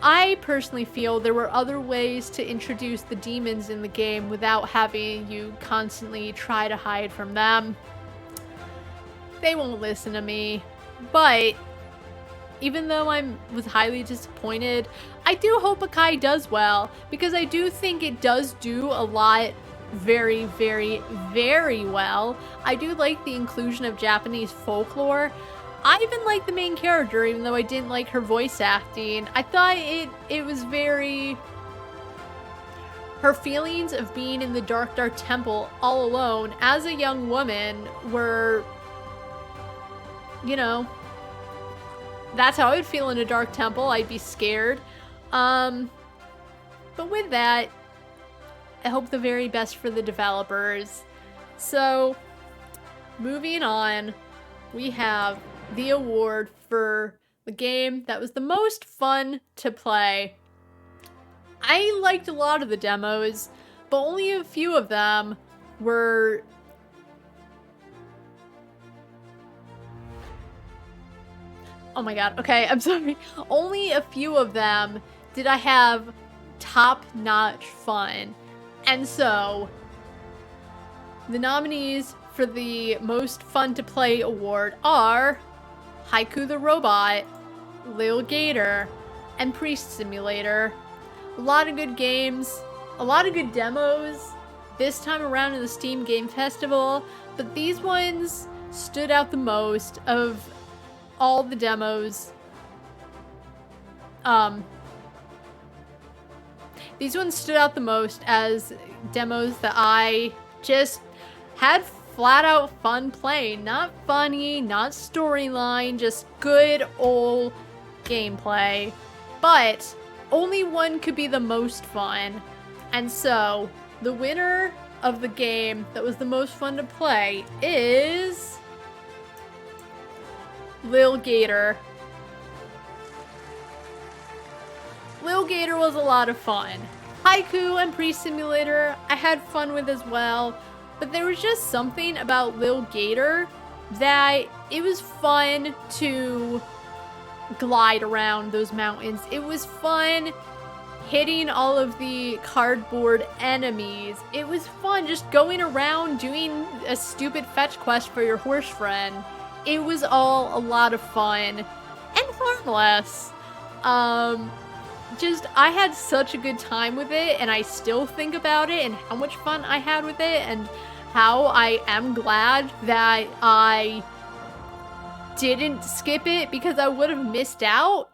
I personally feel there were other ways to introduce the demons in the game without having you constantly try to hide from them. They won't listen to me, but even though I was highly disappointed, I do hope Akai does well, because I do think it does do a lot very, very, very well. I do like the inclusion of Japanese folklore. I even like the main character, even though I didn't like her voice acting. I thought it was very... Her feelings of being in the Dark Temple all alone as a young woman were, you know, that's how I would feel in a Dark Temple. I'd be scared. But with that, I hope the very best for the developers. So, moving on, we have the award for the game that was the most fun to play. I liked a lot of the demos, but only a few of them were... Oh my god, okay, I'm sorry. Only a few of them did I have top-notch fun. And so, the nominees for the most fun to play award are Haiku the Robot, Lil Gator, and Priest Simulator. A lot of good games, a lot of good demos this time around in the Steam Game Festival, but these ones stood out the most of all the demos. These ones stood out the most as demos that I just had flat out fun playing. Not funny, not storyline, just good old gameplay. But only one could be the most fun. And so, the winner of the game that was the most fun to play is Lil Gator. Lil Gator was a lot of fun. Haiku and Priest Simulator I had fun with as well, but there was just something about Lil Gator that it was fun to glide around those mountains. It was fun hitting all of the cardboard enemies. It was fun just going around doing a stupid fetch quest for your horse friend. It was all a lot of fun and harmless. I had such a good time with it, and I still think about it and how much fun I had with it, and how I am glad that I didn't skip it because I would have missed out.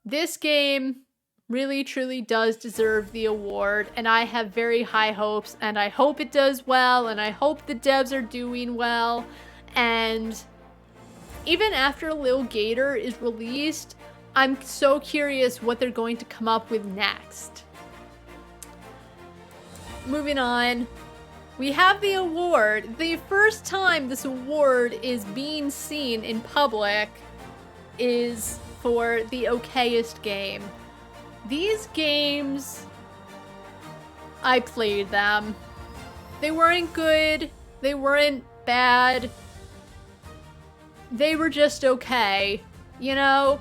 This game really truly does deserve the award, and I have very high hopes, and I hope it does well, and I hope the devs are doing well. And even after Lil Gator is released, I'm so curious what they're going to come up with next. Moving on, we have the award. The first time this award is being seen in public is for the okayest game. These games, I played them. They weren't good, they weren't bad. They were just okay, you know?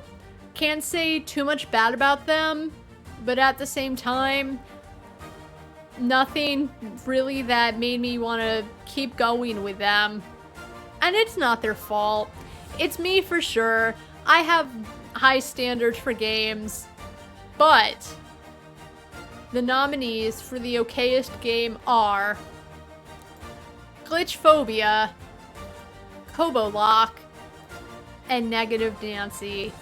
Can't say too much bad about them, but at the same time, nothing really that made me want to keep going with them. And it's not their fault. It's me for sure. I have high standards for games, but the nominees for the okayest game are Glitchphobia, Kobo Lock, and Negative Nancy.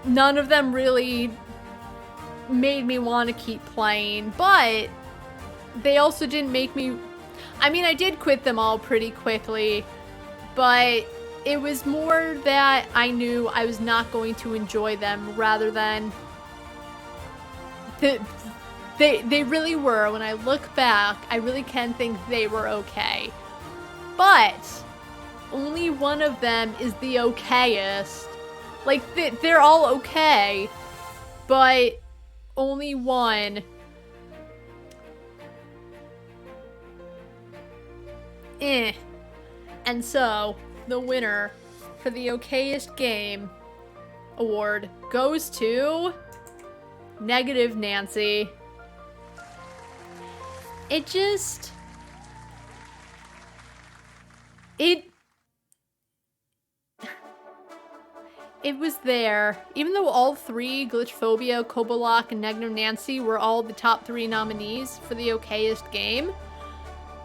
None of them really made me want to keep playing, but they also didn't make me... I mean, I did quit them all pretty quickly, but it was more that I knew I was not going to enjoy them rather than... They really were. When I look back, I really can think they were okay. But only one of them is the okayest. Like, they're all okay, but only one. And so, the winner for the okayest game award goes to Negative Nancy. It just... it was there. Even though all three, Glitchphobia, Kobolock, and Negative Nancy, were all the top 3 nominees for the okayest game,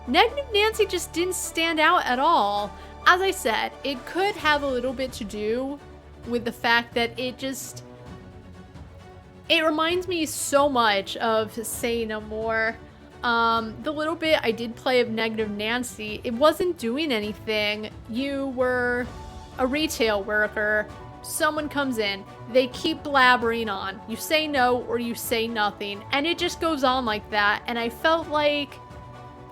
Negative Nancy just didn't stand out at all. As I said, it could have a little bit to do with the fact that it reminds me so much of Say No More. The little bit I did play of Negative Nancy, it wasn't doing anything. You were a retail worker. Someone comes in, they keep blabbering on. You say no or you say nothing, and it just goes on like that, and I felt like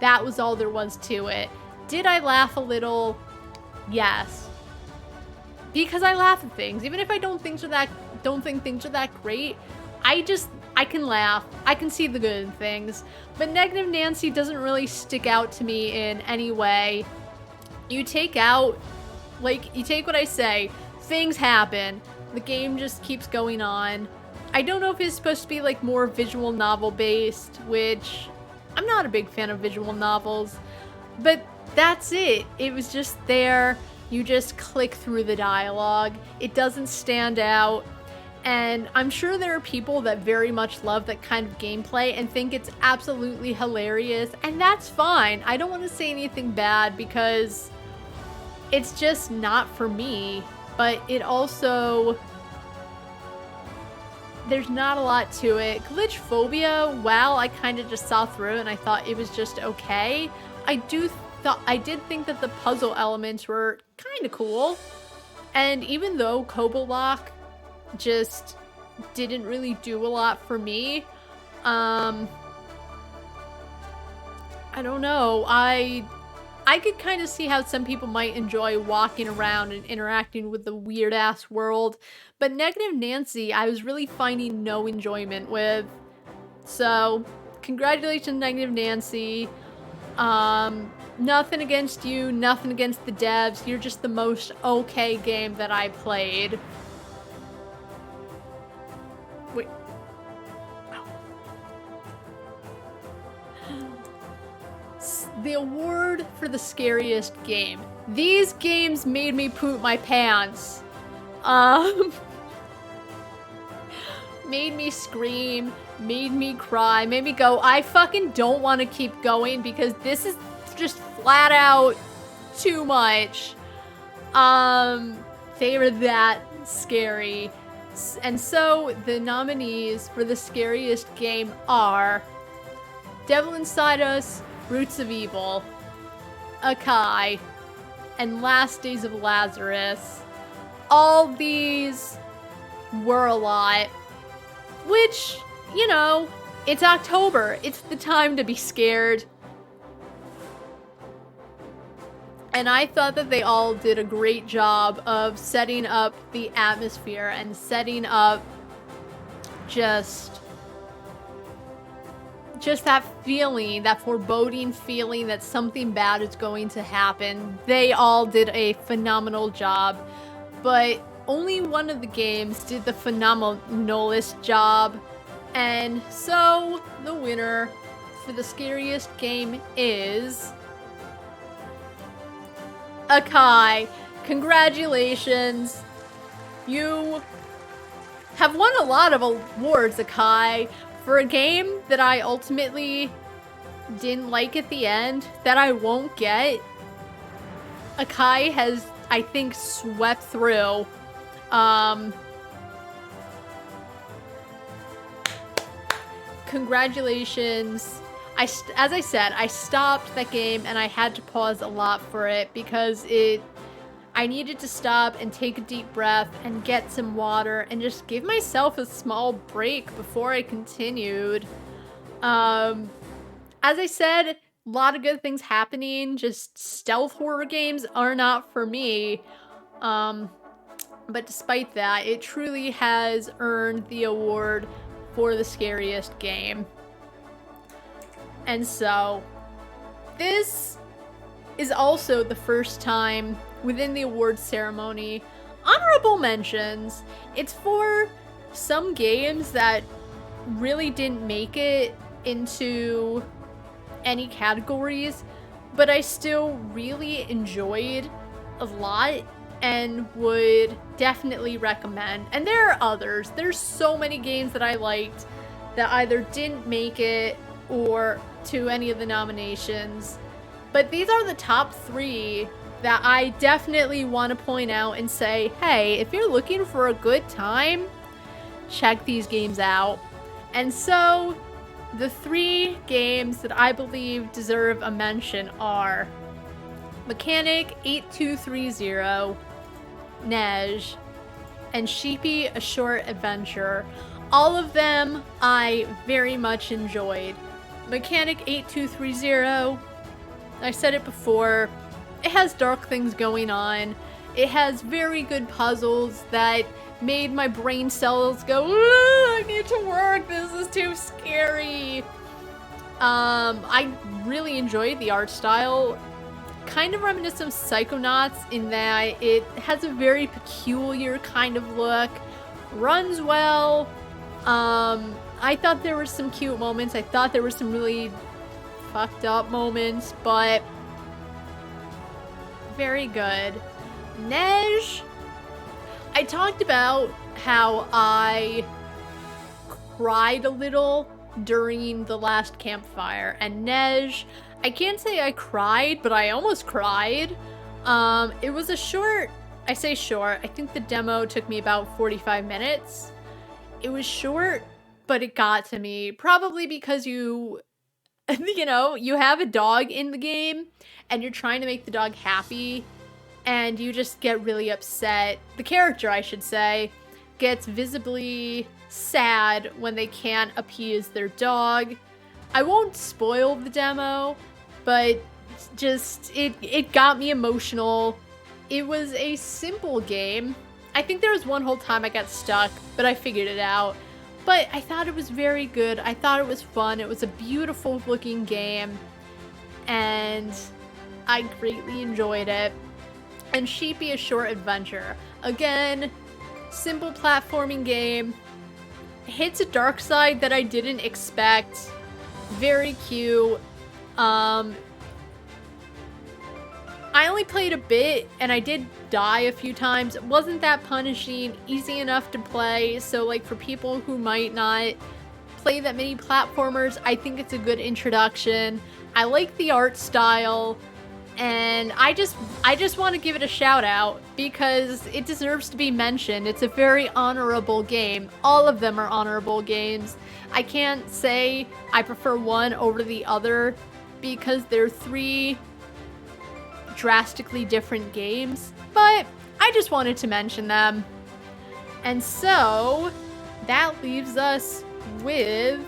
that was all there was to it. Did I laugh a little? Yes. Because I laugh at things. Even if I don't think things are that great, I can laugh. I can see the good in things. But Negative Nancy doesn't really stick out to me in any way. You take what I say, things happen. The game just keeps going on. I don't know if it's supposed to be like more visual novel based, which I'm not a big fan of visual novels, but that's it. It was just there. You just click through the dialogue. It doesn't stand out. And I'm sure there are people that very much love that kind of gameplay and think it's absolutely hilarious, and that's fine. I don't want to say anything bad because it's just not for me, but it also, there's not a lot to it. Glitchphobia, while I kind of just saw through and I thought it was just okay, I did think that the puzzle elements were kind of cool. And even though Kobolock just didn't really do a lot for me, I don't know, I could kind of see how some people might enjoy walking around and interacting with the weird ass world, but Negative Nancy I was really finding no enjoyment with. So congratulations, Negative Nancy. Nothing against you, nothing against the devs, you're just the most okay game that I played. Wait. The award for the scariest game. These games made me poop my pants. Made me scream, made me cry, made me go, I fucking don't want to keep going because this is just flat out too much. They were that scary. And so the nominees for the scariest game are Devil Inside Us, Roots of Evil, Akai, and Last Days of Lazarus. All these were a lot, which, you know, it's October. It's the time to be scared. And I thought that they all did a great job of setting up the atmosphere and setting up just that feeling, that foreboding feeling that something bad is going to happen. They all did a phenomenal job, but only one of the games did the phenomenalist job. And so the winner for the scariest game is Akai. Congratulations. You have won a lot of awards, Akai, for a game that I ultimately didn't like at the end, that I won't get. Akai has, I think, swept through. Congratulations. As I said, I stopped that game and I had to pause a lot for it because I needed to stop and take a deep breath and get some water and just give myself a small break before I continued. As I said, a lot of good things happening, just stealth horror games are not for me. But despite that, it truly has earned the award for the scariest game. And so, this is also the first time within the awards ceremony. Honorable mentions. It's for some games that really didn't make it into any categories, but I still really enjoyed a lot. and would definitely recommend. And there are others. There's so many games that I liked that either didn't make it or to any of the nominations. But these are the top 3 that I definitely want to point out and say, hey, if you're looking for a good time, check these games out. And so the 3 games that I believe deserve a mention are Mechanic 8230, Nej, and Sheepy: A Short Adventure. All of them I very much enjoyed. Mechanic 8230, I said it before, it has dark things going on. It has very good puzzles that made my brain cells go, I need to work, this is too scary. I really enjoyed the art style. Kind of reminiscent of Psychonauts in that it has a very peculiar kind of look, runs well. I thought there were some cute moments. I thought there were some really fucked up moments, but very good. Nej, I talked about how I cried a little during the last campfire, and Nej, I can't say I cried, but I almost cried. It was a short, I say short, I think the demo took me about 45 minutes. It was short, but it got to me, probably because you know, you have a dog in the game, and you're trying to make the dog happy, and you just get really upset. The character, I should say, gets visibly sad when they can't appease their dog. I won't spoil the demo, but just, it got me emotional. It was a simple game. I think there was one whole time I got stuck, but I figured it out. But I thought it was very good. I thought it was fun. It was a beautiful looking game, and I greatly enjoyed it. And Sheepy: A Short Adventure. Again, simple platforming game. Hits a dark side that I didn't expect. Very cute. I only played a bit, and I did die a few times. It wasn't that punishing, easy enough to play, so like for people who might not play that many platformers, I think it's a good introduction. I like the art style, and I just want to give it a shout out because it deserves to be mentioned. It's a very honorable game. All of them are honorable games. I can't say I prefer one over the other because they're 3 drastically different games, but I just wanted to mention them. And so that leaves us with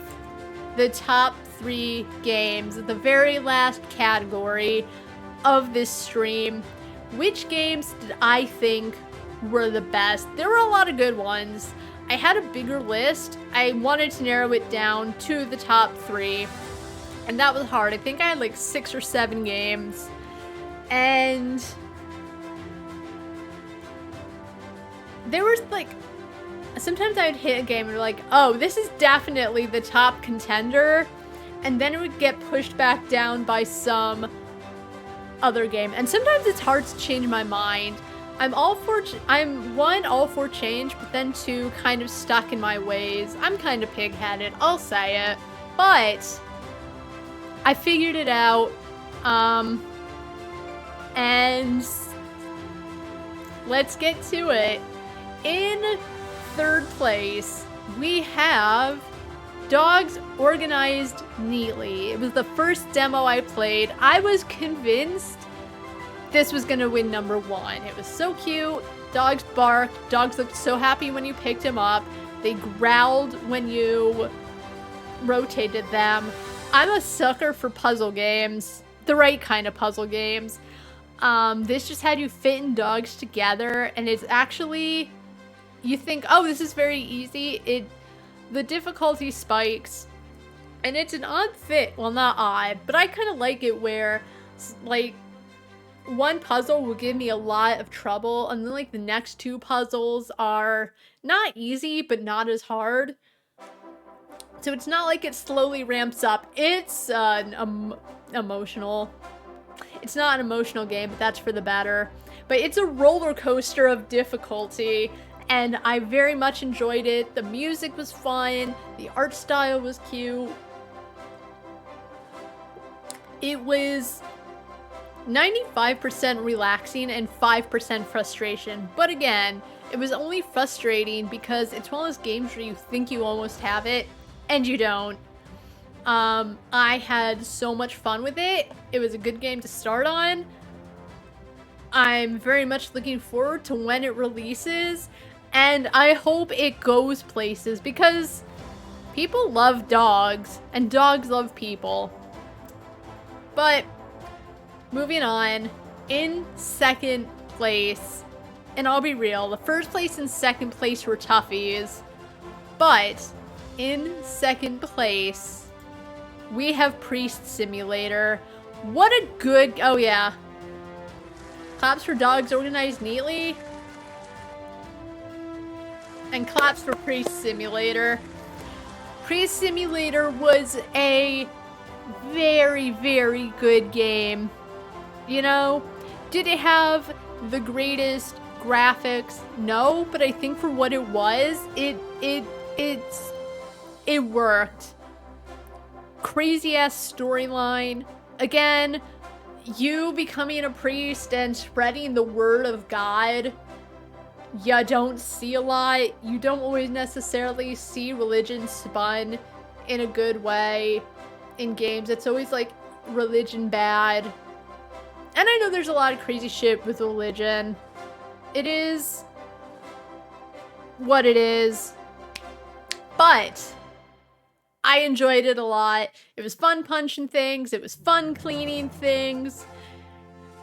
the top 3 games, the very last category of this stream. Which games did I think were the best? There were a lot of good ones. I had a bigger list. I wanted to narrow it down to the top 3, and that was hard. I think I had like 6 or 7 games. And there was like, sometimes I'd hit a game and be like, oh, this is definitely the top contender. And then it would get pushed back down by some other game. And sometimes it's hard to change my mind. I'm one, all for change, but then 2, kind of stuck in my ways. I'm kind of pig-headed, I'll say it. But I figured it out. And let's get to it. In 3rd place, we have Dogs Organized Neatly. It was the first demo I played. I was convinced this was gonna win number 1. It was so cute. Dogs barked. Dogs looked so happy when you picked them up. They growled when you rotated them. I'm a sucker for puzzle games. The right kind of puzzle games. This just had you fitting dogs together, and it's actually, you think, oh, this is very easy. The difficulty spikes, and it's an odd fit. Well, not odd, but I kind of like it where, like, one puzzle will give me a lot of trouble, and then, like, the next 2 puzzles are not easy, but not as hard. So it's not like it slowly ramps up. It's emotional. It's not an emotional game, but that's for the better. but it's a roller coaster of difficulty, and I very much enjoyed it. The music was fun, the art style was cute. It was 95% relaxing and 5% frustration, but again, it was only frustrating because it's one of those games where you think you almost have it, and you don't. I had so much fun with it. It was a good game to start on. I'm very much looking forward to when it releases, and I hope it goes places because people love dogs, and dogs love people. But moving on, in second place, and I'll be real, the first place and second place were toughies, but in second place, we have Priest Simulator. What a good, oh yeah. Claps for dogs organized neatly. And claps for Priest Simulator. Priest Simulator was a very, very good game. You know, did it have the greatest graphics? No, but I think for what it was, it worked. Crazy ass storyline. Again, you becoming a priest and spreading the word of God. You don't see a lot. You don't always necessarily see religion spun in a good way in games. It's always like religion bad. And I know there's a lot of crazy shit with religion. It is what it is. But I enjoyed it a lot. It was fun punching things. It was fun cleaning things.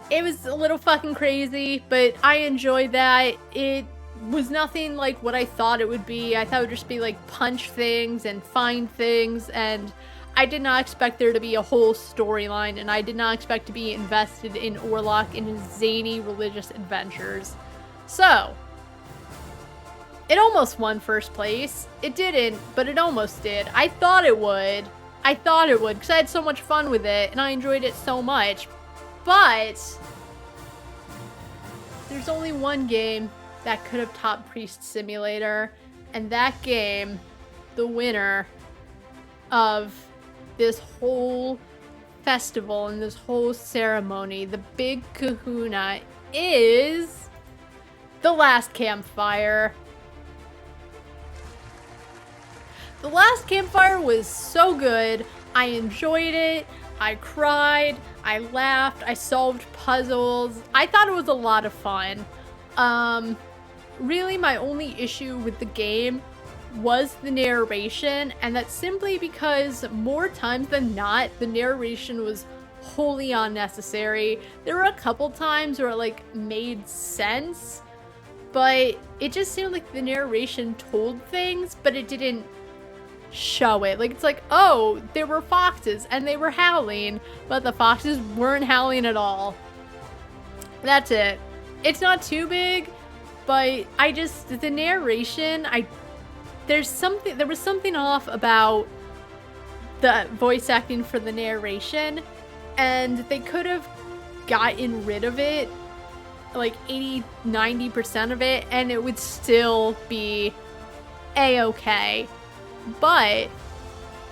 It was a little fucking crazy, but I enjoyed that. It was nothing like what I thought it would be. I thought it would just be like punch things and find things, and I did not expect there to be a whole storyline, and I did not expect to be invested in Orlok in his zany religious adventures. So, it almost won first place. It didn't, but it almost did. I thought it would. Because I had so much fun with it, and I enjoyed it so much. But there's only one game that could have topped Priest Simulator, and that game, the winner of this whole festival and this whole ceremony, the big kahuna, is The Last Campfire. The Last Campfire was so good. I enjoyed it. I cried. I laughed. I solved puzzles. I thought it was a lot of fun. Really, my only issue with the game was the narration, and that's simply because more times than not, the narration was wholly unnecessary. There were a couple times where it like made sense, but it just seemed like the narration told things, but it didn't show it. Like, it's like, oh, there were foxes and they were howling, but the foxes weren't howling at all. That's it. It's not too big, but the narration, there was something off about the voice acting for the narration, and they could have gotten rid of it, like 80-90% of it, and it would still be a-okay. But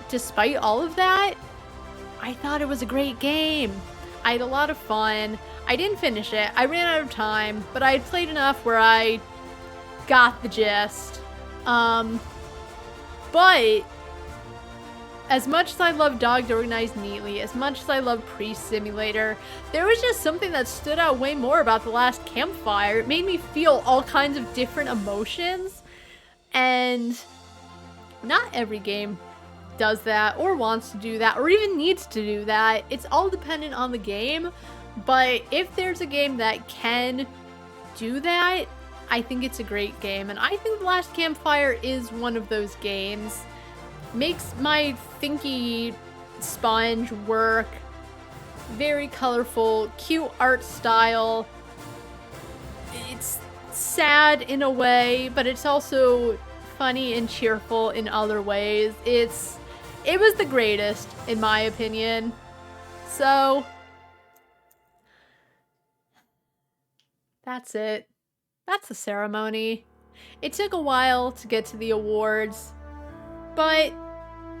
despite all of that, I thought it was a great game. I had a lot of fun. I didn't finish it. I ran out of time, but I had played enough where I got the gist. But as much as I love Dogs Organized Neatly, as much as I love Priest Simulator, there was just something that stood out way more about The Last Campfire. It made me feel all kinds of different emotions, and not every game does that, or wants to do that, or even needs to do that. It's all dependent on the game, but if there's a game that can do that, I think it's a great game, and I think The Last Campfire is one of those games. Makes my thinky sponge work. Very colorful, cute art style. It's sad in a way, but it's also funny and cheerful in other ways. It was the greatest, in my opinion. So That's it. That's the ceremony. It took a while to get to the awards, but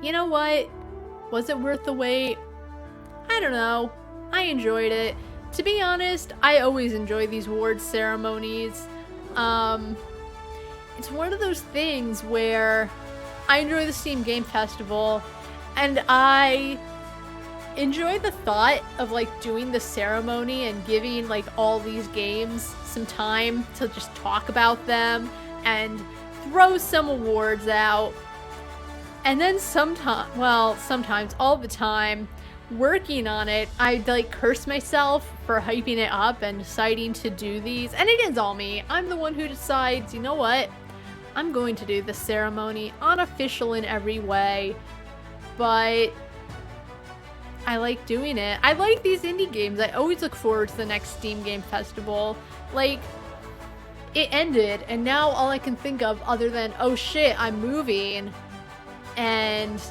you know what? Was it worth the wait? I don't know. I enjoyed it. To be honest, I always enjoy these awards ceremonies. It's one of those things where I enjoy the Steam Game Festival, and I enjoy the thought of like doing the ceremony and giving like all these games some time to just talk about them and throw some awards out. And then sometimes, all the time, working on it, I like curse myself for hyping it up and deciding to do these. And it is all me. I'm the one who decides, you know what? I'm going to do the ceremony, unofficial in every way, but I like doing it. I like these indie games. I always look forward to the next Steam Game Festival. Like, it ended, and now all I can think of other than, oh shit, I'm moving, and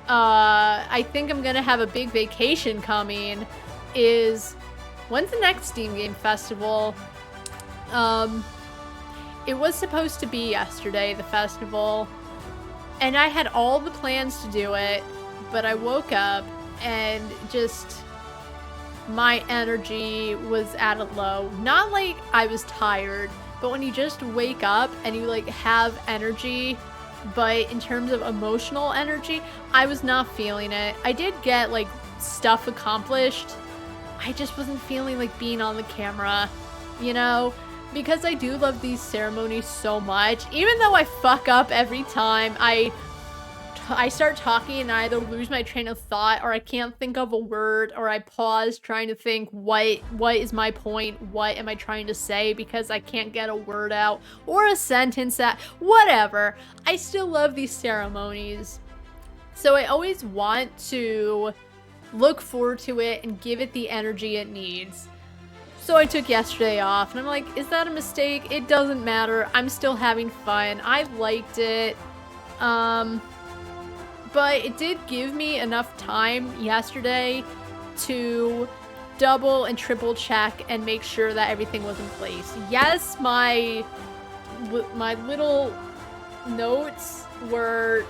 I think I'm gonna have a big vacation coming, is, when's the next Steam Game Festival? It was supposed to be yesterday, the festival, and I had all the plans to do it, but I woke up and just, my energy was at a low. Not like I was tired, but when you just wake up and you like have energy, but in terms of emotional energy, I was not feeling it. I did get like stuff accomplished. I just wasn't feeling like being on the camera, you know? Because I do love these ceremonies so much. Even though I fuck up every time, I start talking and I either lose my train of thought, or I can't think of a word, or I pause trying to think what is my point, what am I trying to say, because I can't get a word out or a sentence out, whatever. I still love these ceremonies. So I always want to look forward to it and give it the energy it needs. So I took yesterday off, and I'm like, is that a mistake? It doesn't matter. I'm still having fun. I liked it. But it did give me enough time yesterday to double and triple check and make sure that everything was in place. Yes, my little notes were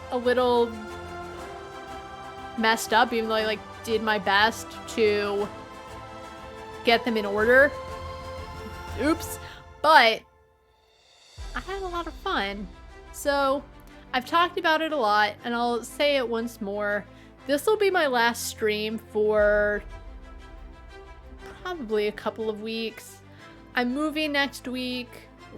a little messed up, even though I like did my best to get them in order. Oops. But I had a lot of fun. So I've talked about it a lot, and I'll say it once more. This will be my last stream for probably a couple of weeks. I'm moving next week.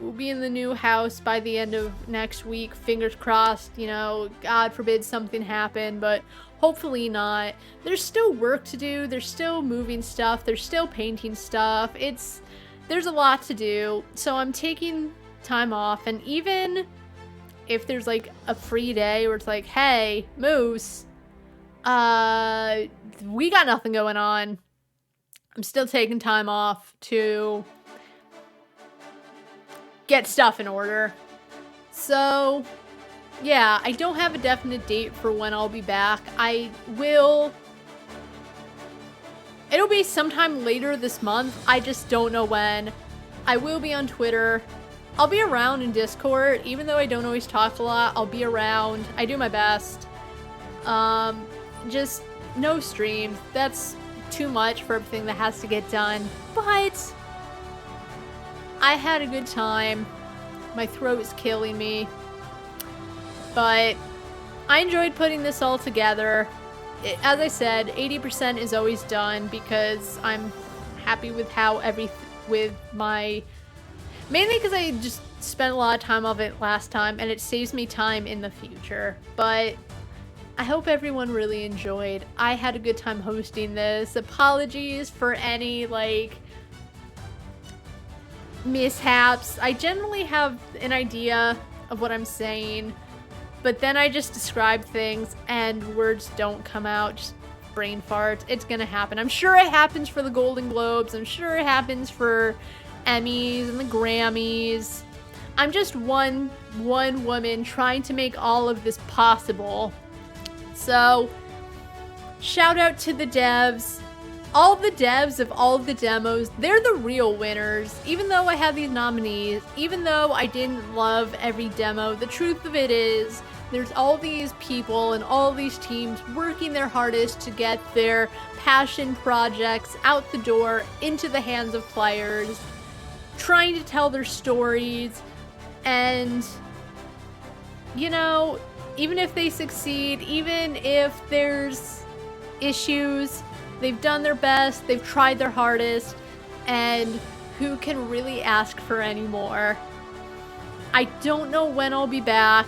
We'll be in the new house by the end of next week. Fingers crossed, you know, God forbid something happen, but hopefully not. There's still work to do. There's still moving stuff. There's still painting stuff. There's a lot to do. So I'm taking time off, and even if there's like a free day where it's like, hey, Moose, we got nothing going on, I'm still taking time off to get stuff in order. So yeah, I don't have a definite date for when I'll be back. It'll be sometime later this month. I just don't know when. I will be on Twitter. I'll be around in Discord, even though I don't always talk a lot. I'll be around. I do my best. Just no streams. That's too much for everything that has to get done. But I had a good time. My throat is killing me. But I enjoyed putting this all together. As I said, 80% is always done because I'm happy with how mainly because I just spent a lot of time of it last time, and it saves me time in the future. But I hope everyone really enjoyed. I had a good time hosting this. Apologies for any, like, mishaps. I generally have an idea of what I'm saying, but then I just describe things and words don't come out. Just brain farts. It's gonna happen. I'm sure it happens for the Golden Globes. I'm sure it happens for Emmys and the Grammys. I'm just one woman trying to make all of this possible. So, shout out to the devs. all the devs of all of the demos, they're the real winners. Even though I have these nominees, even though I didn't love every demo, the truth of it is there's all these people and all these teams working their hardest to get their passion projects out the door into the hands of players, trying to tell their stories, and you know, even if they succeed, even if there's issues, they've done their best, they've tried their hardest, and who can really ask for any more? I don't know when I'll be back,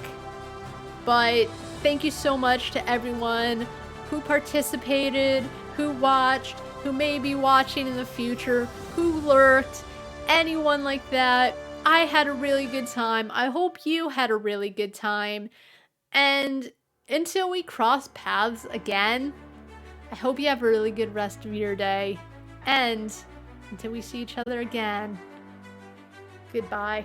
but thank you so much to everyone who participated, who watched, who may be watching in the future, who lurked, anyone like that. I had a really good time. I hope you had a really good time. And until we cross paths again, I hope you have a really good rest of your day. And until we see each other again, goodbye.